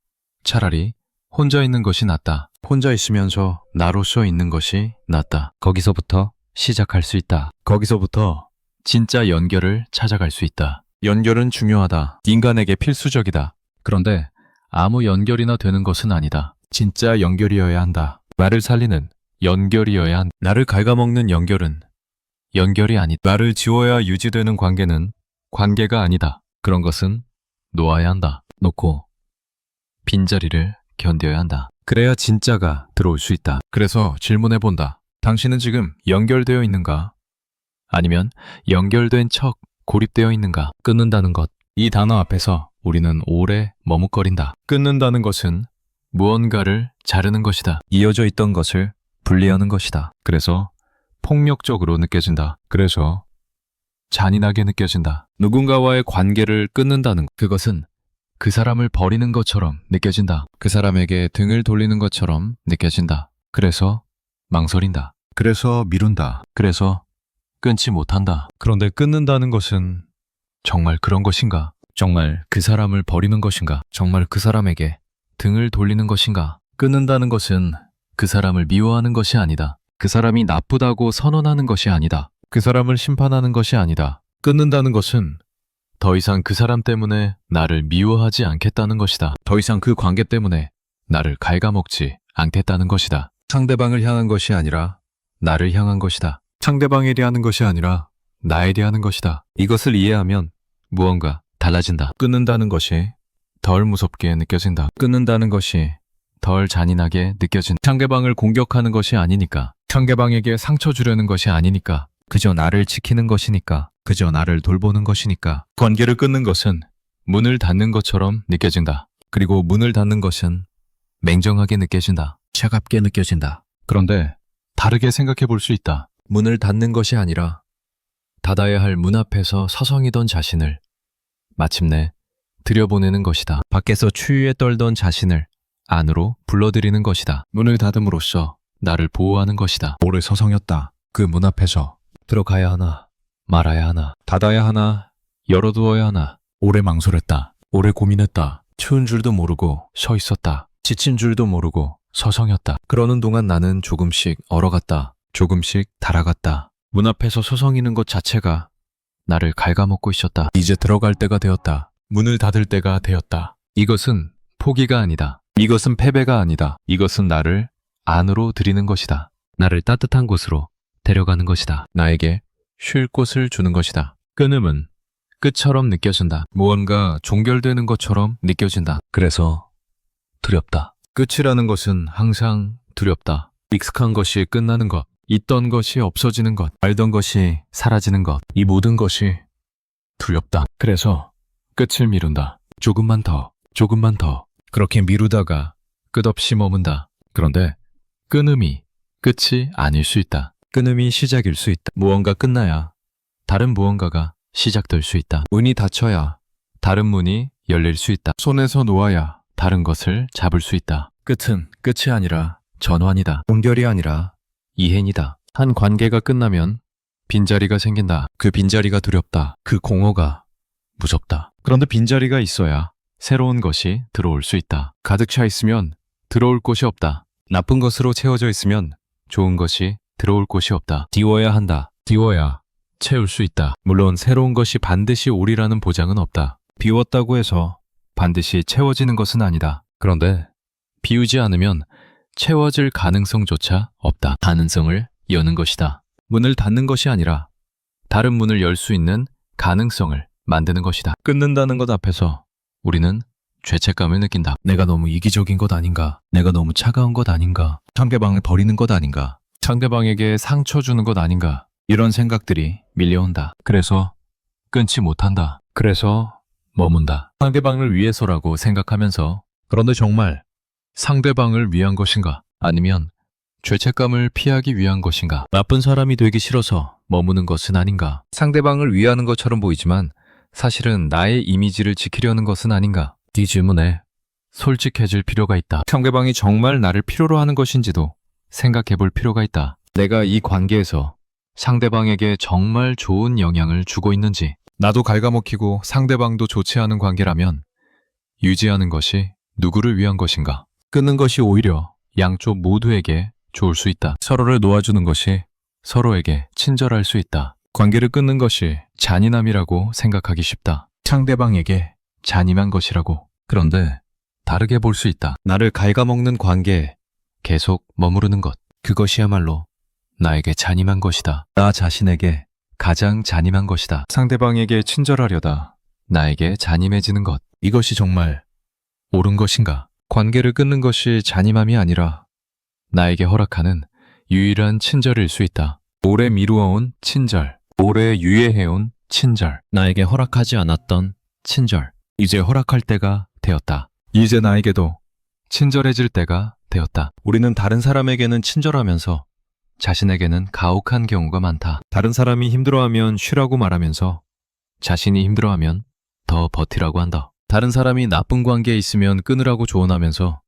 차라리 혼자 있는 것이 낫다. 혼자 있으면서 나로서 있는 것이 낫다. 거기서부터 시작할 수 있다. 거기서부터 진짜 연결을 찾아갈 수 있다. 연결은 중요하다. 인간에게 필수적이다. 그런데 아무 연결이나 되는 것은 아니다. 진짜 연결이어야 한다. 나를 살리는 연결이어야 한다. 나를 갉아먹는 연결은 연결이 아니다. 나를 지워야 유지되는 관계는 관계가 아니다. 그런 것은 놓아야 한다. 놓고 빈자리를 견뎌야 한다. 그래야 진짜가 들어올 수 있다. 그래서 질문해본다. 당신은 지금 연결되어 있는가? 아니면 연결된 척 고립되어 있는가? 끊는다는 것. 이 단어 앞에서 우리는 오래 머뭇거린다. 끊는다는 것은 무언가를 자르는 것이다. 이어져 있던 것을 분리하는 것이다. 그래서 폭력적으로 느껴진다. 그래서 잔인하게 느껴진다. 누군가와의 관계를 끊는다는 것. 그것은 그 사람을 버리는 것처럼 느껴진다. 그 사람에게 등을 돌리는 것처럼 느껴진다. 그래서 망설인다. 그래서 미룬다. 그래서 끊지 못한다. 그런데 끊는다는 것은 정말 그런 것인가? 정말 그 사람을 버리는 것인가? 정말 그 사람에게 등을 돌리는 것인가? 끊는다는 것은 그 사람을 미워하는 것이 아니다. 그 사람이 나쁘다고 선언하는 것이 아니다. 그 사람을 심판하는 것이 아니다. 끊는다는 것은 더 이상 그 사람 때문에 나를 미워하지 않겠다는 것이다. 더 이상 그 관계 때문에 나를 갉아먹지 않겠다는 것이다. 상대방을 향한 것이 아니라 나를 향한 것이다. 상대방에 대한 것이 아니라 나에 대한 것이다. 이것을 이해하면 무언가 달라진다. 끊는다는 것이 덜 무섭게 느껴진다. 끊는다는 것이 덜 잔인하게 느껴진다. 상대방을 공격하는 것이 아니니까. 상대방에게 상처 주려는 것이 아니니까. 그저 나를 지키는 것이니까. 그저 나를 돌보는 것이니까. 관계를 끊는 것은 문을 닫는 것처럼 느껴진다. 그리고 문을 닫는 것은 맹정하게 느껴진다. 차갑게 느껴진다. 그런데 다르게 생각해 볼 수 있다. 문을 닫는 것이 아니라 닫아야 할 문 앞에서 서성이던 자신을 마침내 들여보내는 것이다. 밖에서 추위에 떨던 자신을 안으로 불러들이는 것이다. 문을 닫음으로써 나를 보호하는 것이다. 오래 서성였다. 그 문 앞에서 들어가야 하나, 말아야 하나, 닫아야 하나, 열어두어야 하나. 오래 망설였다. 오래 고민했다. 추운 줄도 모르고 서 있었다. 지친 줄도 모르고 서성였다. 그러는 동안 나는 조금씩 얼어갔다. 조금씩 달아갔다. 문 앞에서 서성이는 것 자체가 나를 갉아먹고 있었다. 이제 들어갈 때가 되었다. 문을 닫을 때가 되었다. 이것은 포기가 아니다. 이것은 패배가 아니다. 이것은 나를 안으로 들이는 것이다. 나를 따뜻한 곳으로 데려가는 것이다. 나에게 쉴 곳을 주는 것이다. 끊음은 끝처럼 느껴진다. 무언가 종결되는 것처럼 느껴진다. 그래서 두렵다. 끝이라는 것은 항상 두렵다. 익숙한 것이 끝나는 것, 있던 것이 없어지는 것, 알던 것이 사라지는 것, 이 모든 것이 두렵다. 그래서 끝을 미룬다. 조금만 더, 조금만 더. 그렇게 미루다가 끝없이 머문다. 그런데 끊음이 끝이 아닐 수 있다. 끊음이 시작일 수 있다. 무언가 끝나야 다른 무언가가 시작될 수 있다. 문이 닫혀야 다른 문이 열릴 수 있다. 손에서 놓아야 다른 것을 잡을 수 있다. 끝은 끝이 아니라 전환이다. 종결이 아니라 이행이다. 한 관계가 끝나면 빈자리가 생긴다. 그 빈자리가 두렵다. 그 공허가 무섭다. 그런데 빈자리가 있어야 새로운 것이 들어올 수 있다. 가득 차 있으면 들어올 곳이 없다. 나쁜 것으로 채워져 있으면 좋은 것이 들어올 곳이 없다. 띄워야 한다. 띄워야 채울 수 있다. 물론 새로운 것이 반드시 오리라는 보장은 없다. 비웠다고 해서 반드시 채워지는 것은 아니다. 그런데 비우지 않으면 채워질 가능성조차 없다. 가능성을 여는 것이다. 문을 닫는 것이 아니라 다른 문을 열 수 있는 가능성을 만드는 것이다. 끊는다는 것 앞에서 우리는 죄책감을 느낀다. 내가 너무 이기적인 것 아닌가? 내가 너무 차가운 것 아닌가? 상대방을 버리는 것 아닌가? 상대방에게 상처 주는 것 아닌가? 이런 생각들이 밀려온다. 그래서 끊지 못한다. 그래서 머문다. 상대방을 위해서라고 생각하면서 그런데 정말 상대방을 위한 것인가? 아니면 죄책감을 피하기 위한 것인가? 나쁜 사람이 되기 싫어서 머무는 것은 아닌가? 상대방을 위하는 것처럼 보이지만 사실은 나의 이미지를 지키려는 것은 아닌가? 이 질문에 솔직해질 필요가 있다. 상대방이 정말 나를 필요로 하는 것인지도 생각해 볼 필요가 있다. 내가 이 관계에서 상대방에게 정말 좋은 영향을 주고 있는지, 나도 갉아먹히고 상대방도 좋지 않은 관계라면 유지하는 것이 누구를 위한 것인가? 끊는 것이 오히려 양쪽 모두에게 좋을 수 있다. 서로를 놓아주는 것이 서로에게 친절할 수 있다. 관계를 끊는 것이 잔인함이라고 생각하기 쉽다. 상대방에게 잔인한 것이라고. 그런데 다르게 볼 수 있다. 나를 갉아먹는 관계에 계속 머무르는 것. 그것이야말로 나에게 잔인한 것이다. 나 자신에게 가장 잔인한 것이다. 상대방에게 친절하려다 나에게 잔인해지는 것. 이것이 정말 옳은 것인가? 관계를 끊는 것이 잔인함이 아니라 나에게 허락하는 유일한 친절일 수 있다. 오래 미루어온 친절, 오래 유예해온 친절. 나에게 허락하지 않았던 친절. 이제 허락할 때가 되었다. 이제 나에게도 친절해질 때가 되었다. 우리는 다른 사람에게는 친절하면서 자신에게는 가혹한 경우가 많다. 다른 사람이 힘들어하면 쉬라고 말하면서 자신이 힘들어하면 더 버티라고 한다. 다른 사람이 나쁜 관계에 있으면 끊으라고 조언하면서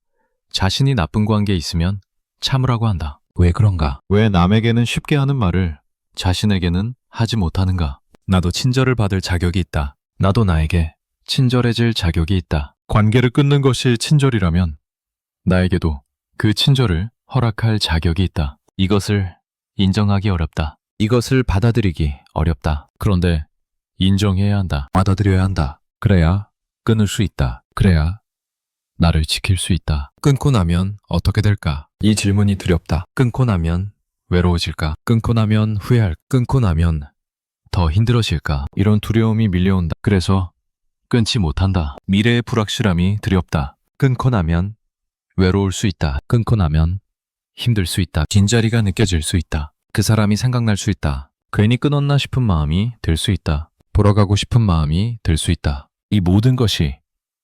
자신이 나쁜 관계에 있으면 참으라고 한다. 왜 그런가? 왜 남에게는 쉽게 하는 말을 자신에게는 하지 못하는가? 나도 친절을 받을 자격이 있다. 나도 나에게 친절해질 자격이 있다. 관계를 끊는 것이 친절이라면 나에게도 그 친절을 허락할 자격이 있다. 이것을 인정하기 어렵다. 이것을 받아들이기 어렵다. 그런데 인정해야 한다. 받아들여야 한다. 그래야 끊을 수 있다. 그래야 나를 지킬 수 있다. 끊고 나면 어떻게 될까? 이 질문이 두렵다. 끊고 나면 외로워질까? 끊고 나면 후회할? 끊고 나면 더 힘들어질까? 이런 두려움이 밀려온다. 그래서 끊지 못한다. 미래의 불확실함이 두렵다. 끊고 나면 외로울 수 있다. 끊고 나면 힘들 수 있다. 빈자리가 느껴질 수 있다. 그 사람이 생각날 수 있다. 괜히 끊었나 싶은 마음이 들 수 있다. 돌아가고 싶은 마음이 들 수 있다. 이 모든 것이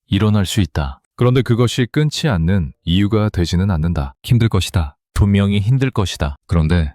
일어날 수 있다. 그런데 그것이 끊지 않는 이유가 되지는 않는다. 힘들 것이다. 분명히 힘들 것이다. 그런데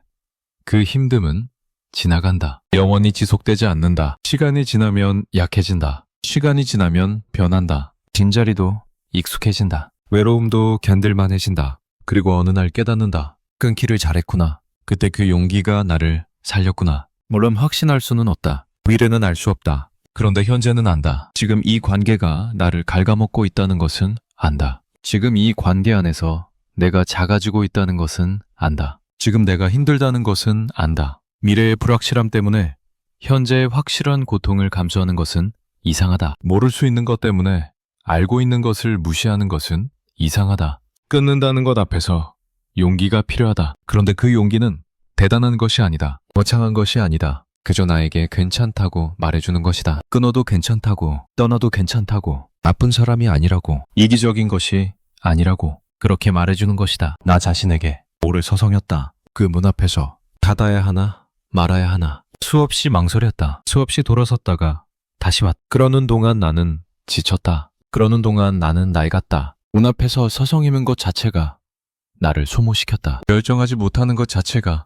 그 힘듦은 지나간다. 영원히 지속되지 않는다. 시간이 지나면 약해진다. 시간이 지나면 변한다. 빈자리도 익숙해진다. 외로움도 견딜만해진다. 그리고 어느 날 깨닫는다. 끊기를 잘했구나. 그때 그 용기가 나를 살렸구나. 물론 확신할 수는 없다. 미래는 알 수 없다. 그런데 현재는 안다. 지금 이 관계가 나를 갉아먹고 있다는 것은 안다. 지금 이 관계 안에서 내가 작아지고 있다는 것은 안다. 지금 내가 힘들다는 것은 안다. 미래의 불확실함 때문에 현재의 확실한 고통을 감수하는 것은 이상하다. 모를 수 있는 것 때문에 알고 있는 것을 무시하는 것은 이상하다. 끊는다는 것 앞에서 용기가 필요하다. 그런데 그 용기는 대단한 것이 아니다. 거창한 것이 아니다. 그저 나에게 괜찮다고 말해주는 것이다. 끊어도 괜찮다고, 떠나도 괜찮다고, 나쁜 사람이 아니라고, 이기적인 것이 아니라고 그렇게 말해주는 것이다. 나 자신에게 오래 서성였다. 그 문 앞에서 닫아야 하나 말아야 하나 수없이 망설였다. 수없이 돌아섰다가 다시 왔다. 그러는 동안 나는 지쳤다. 그러는 동안 나는 낡았다. 문 앞에서 서성이는 것 자체가 나를 소모시켰다. 결정하지 못하는 것 자체가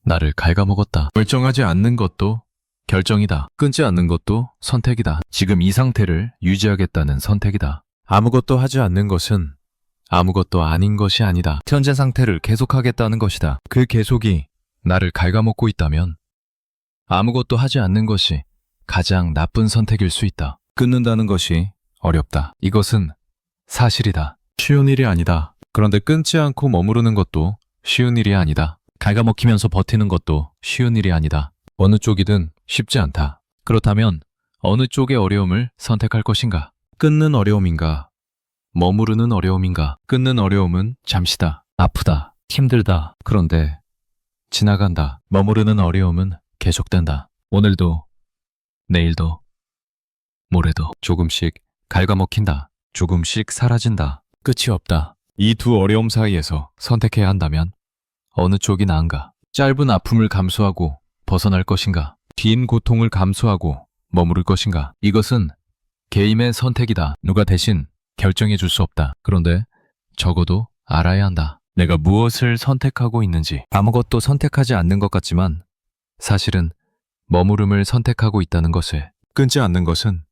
나를 갉아먹었다. 결정하지 않는 것도 결정이다. 끊지 않는 것도 선택이다. 지금 이 상태를 유지하겠다는 선택이다. 아무것도 하지 않는 것은 아무것도 아닌 것이 아니다. 현재 상태를 계속하겠다는 것이다. 그 계속이 나를 갉아먹고 있다면 아무것도 하지 않는 것이 가장 나쁜 선택일 수 있다. 끊는다는 것이 어렵다. 이것은 사실이다. 쉬운 일이 아니다. 그런데 끊지 않고 머무르는 것도 쉬운 일이 아니다. 갉아먹히면서 버티는 것도 쉬운 일이 아니다. 어느 쪽이든 쉽지 않다. 그렇다면 어느 쪽의 어려움을 선택할 것인가? 끊는 어려움인가? 머무르는 어려움인가? 끊는 어려움은 잠시다. 아프다. 힘들다. 그런데 지나간다. 머무르는 어려움은 계속된다. 오늘도, 내일도, 모레도 조금씩 갉아먹힌다. 조금씩 사라진다. 끝이 없다. 이 두 어려움 사이에서 선택해야 한다면 어느 쪽이 나은가? 짧은 아픔을 감수하고 벗어날 것인가? 긴 고통을 감수하고 머무를 것인가? 이것은 개인의 선택이다. 누가 대신 결정해 줄 수 없다. 그런데 적어도 알아야 한다. 내가 무엇을 선택하고 있는지. 아무것도 선택하지 않는 것 같지만 사실은 머무름을 선택하고 있다는 것을. 끊지 않는 것은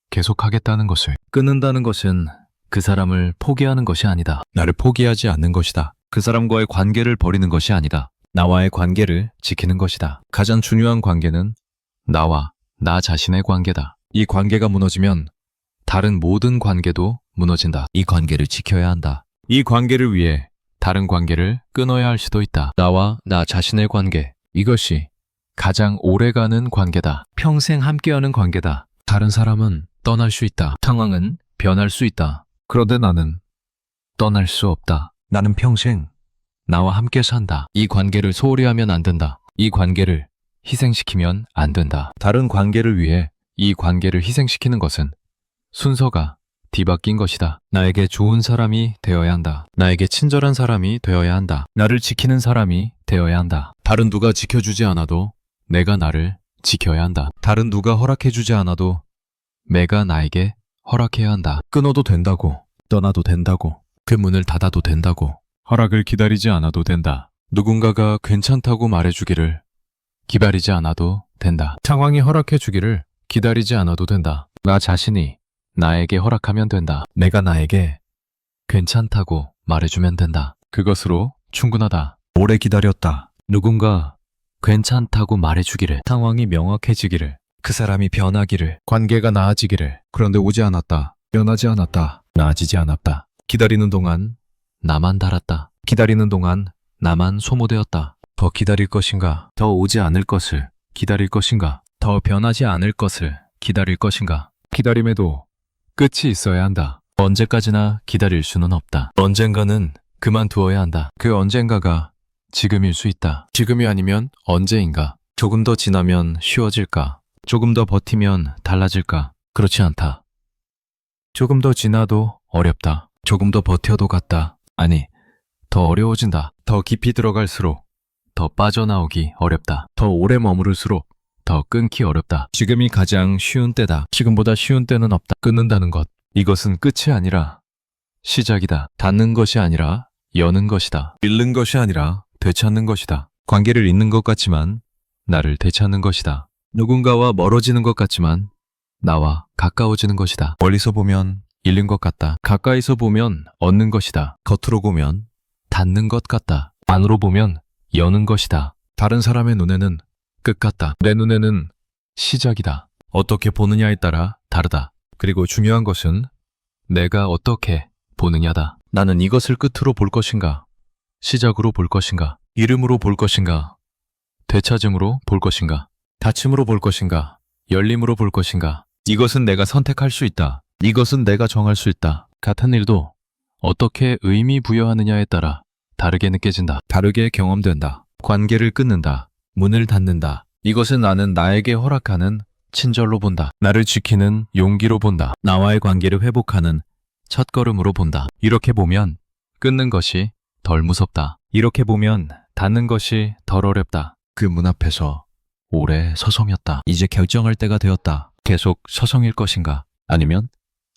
계속하겠다는 것을. 끊는다는 것은 그 사람을 포기하는 것이 아니다. 나를 포기하지 않는 것이다. 그 사람과의 관계를 버리는 것이 아니다. 나와의 관계를 지키는 것이다. 가장 중요한 관계는 나와 나 자신의 관계다. 이 관계가 무너지면 다른 모든 관계도 무너진다. 이 관계를 지켜야 한다. 이 관계를 위해 다른 관계를 끊어야 할 수도 있다. 나와 나 자신의 관계. 이것이 가장 오래가는 관계다. 평생 함께하는 관계다. 다른 사람은 떠날 수 있다. 상황은 변할 수 있다. 그런데 나는 떠날 수 없다. 나는 평생 나와 함께 산다. 이 관계를 소홀히 하면 안 된다. 이 관계를 희생시키면 안 된다. 다른 관계를 위해 이 관계를 희생시키는 것은 순서가 뒤바뀐 것이다. 나에게 좋은 사람이 되어야 한다. 나에게 친절한 사람이 되어야 한다. 나를 지키는 사람이 되어야 한다. 다른 누가 지켜주지 않아도 내가 나를 지켜야 한다. 다른 누가 허락해주지 않아도 내가 나에게 허락해야 한다. 끊어도 된다고, 떠나도 된다고, 그 문을 닫아도 된다고, 허락을 기다리지 않아도 된다. 누군가가 괜찮다고 말해주기를 기다리지 않아도 된다. 상황이 허락해주기를 기다리지 않아도 된다. 나 자신이 나에게 허락하면 된다. 내가 나에게 괜찮다고 말해주면 된다. 그것으로 충분하다. 오래 기다렸다. 누군가 괜찮다고 말해주기를, 상황이 명확해지기를, 그 사람이 변하기를, 관계가 나아지기를. 그런데 오지 않았다. 변하지 않았다. 나아지지 않았다. 기다리는 동안 나만 달았다. 기다리는 동안 나만 소모되었다. 더 기다릴 것인가? 더 오지 않을 것을 기다릴 것인가? 더 변하지 않을 것을 기다릴 것인가? 기다림에도 끝이 있어야 한다. 언제까지나 기다릴 수는 없다. 언젠가는 그만두어야 한다. 그 언젠가가 지금일 수 있다. 지금이 아니면 언제인가? 조금 더 지나면 쉬워질까? 조금 더 버티면 달라질까? 그렇지 않다. 조금 더 지나도 어렵다. 조금 더 버텨도 같다. 아니, 더 어려워진다. 더 깊이 들어갈수록 더 빠져나오기 어렵다. 더 오래 머무를수록 더 끊기 어렵다. 지금이 가장 쉬운 때다. 지금보다 쉬운 때는 없다. 끊는다는 것. 이것은 끝이 아니라 시작이다. 닫는 것이 아니라 여는 것이다. 잃는 것이 아니라 되찾는 것이다. 관계를 잃는 것 같지만 나를 되찾는 것이다. 누군가와 멀어지는 것 같지만 나와 가까워지는 것이다. 멀리서 보면 잃는 것 같다. 가까이서 보면 얻는 것이다. 겉으로 보면 닫는 것 같다. 안으로 보면 여는 것이다. 다른 사람의 눈에는 끝 같다. 내 눈에는 시작이다. 어떻게 보느냐에 따라 다르다. 그리고 중요한 것은 내가 어떻게 보느냐다. 나는 이것을 끝으로 볼 것인가? 시작으로 볼 것인가? 이름으로 볼 것인가? 되찾음으로 볼 것인가? 닫힘으로 볼 것인가? 열림으로 볼 것인가? 이것은 내가 선택할 수 있다. 이것은 내가 정할 수 있다. 같은 일도 어떻게 의미 부여하느냐에 따라 다르게 느껴진다. 다르게 경험된다. 관계를 끊는다. 문을 닫는다. 이것은 나는 나에게 허락하는 친절로 본다. 나를 지키는 용기로 본다. 나와의 관계를 회복하는 첫걸음으로 본다. 이렇게 보면 끊는 것이 덜 무섭다. 이렇게 보면 닫는 것이 덜 어렵다. 그 문 앞에서 오래 서성였다. 이제 결정할 때가 되었다. 계속 서성일 것인가? 아니면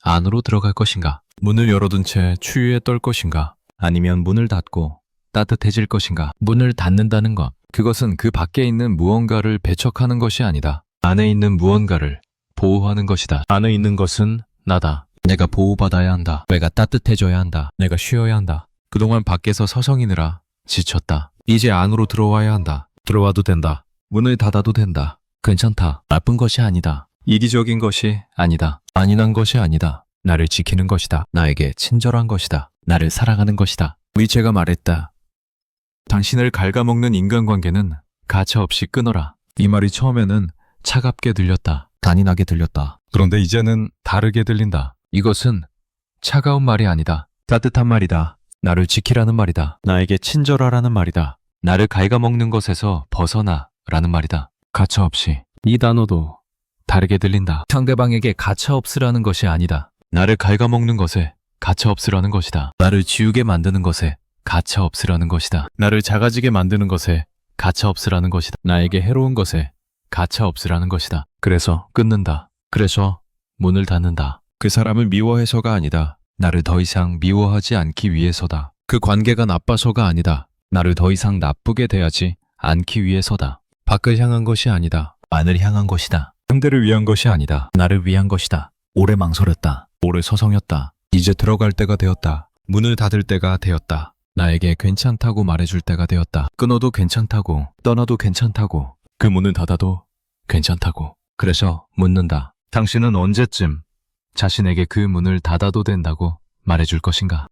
안으로 들어갈 것인가? 문을 열어둔 채 추위에 떨 것인가? 아니면 문을 닫고 따뜻해질 것인가? 문을 닫는다는 것, 그것은 그 밖에 있는 무언가를 배척하는 것이 아니다. 안에 있는 무언가를 보호하는 것이다. 안에 있는 것은 나다. 내가 보호받아야 한다. 내가 따뜻해져야 한다. 내가 쉬어야 한다. 그동안 밖에서 서성이느라 지쳤다. 이제 안으로 들어와야 한다. 들어와도 된다. 문을 닫아도 된다. 괜찮다. 나쁜 것이 아니다. 이기적인 것이 아니다. 안일한 것이 아니다. 나를 지키는 것이다. 나에게 친절한 것이다. 나를 사랑하는 것이다. 위체가 말했다. 당신을 갉아먹는 인간관계는 가차없이 끊어라. 이 말이 처음에는 차갑게 들렸다. 잔인하게 들렸다. 그런데 이제는 다르게 들린다. 이것은 차가운 말이 아니다. 따뜻한 말이다. 나를 지키라는 말이다. 나에게 친절하라는 말이다. 나를 갉아먹는 것에서 벗어나라는 말이다. 가차없이. 이 단어도 다르게 들린다. 상대방에게 가차없으라는 것이 아니다. 나를 갉아먹는 것에 가차없으라는 것이다. 나를 지우게 만드는 것에 가차없으라는 것이다. 나를 작아지게 만드는 것에 가차없으라는 것이다. 나에게 해로운 것에 가차없으라는 것이다. 그래서 끊는다. 그래서 문을 닫는다. 그 사람을 미워해서가 아니다. 나를 더 이상 미워하지 않기 위해서다. 그 관계가 나빠서가 아니다. 나를 더 이상 나쁘게 대하지 않기 위해서다. 밖을 향한 것이 아니다. 안을 향한 것이다. 상대를 위한 것이 아니다. 나를 위한 것이다. 오래 망설였다. 오래 서성였다. 이제 들어갈 때가 되었다. 문을 닫을 때가 되었다. 나에게 괜찮다고 말해줄 때가 되었다. 끊어도 괜찮다고, 떠나도 괜찮다고, 그 문을 닫아도 괜찮다고. 그래서 묻는다. 당신은 언제쯤 자신에게 그 문을 닫아도 된다고 말해줄 것인가?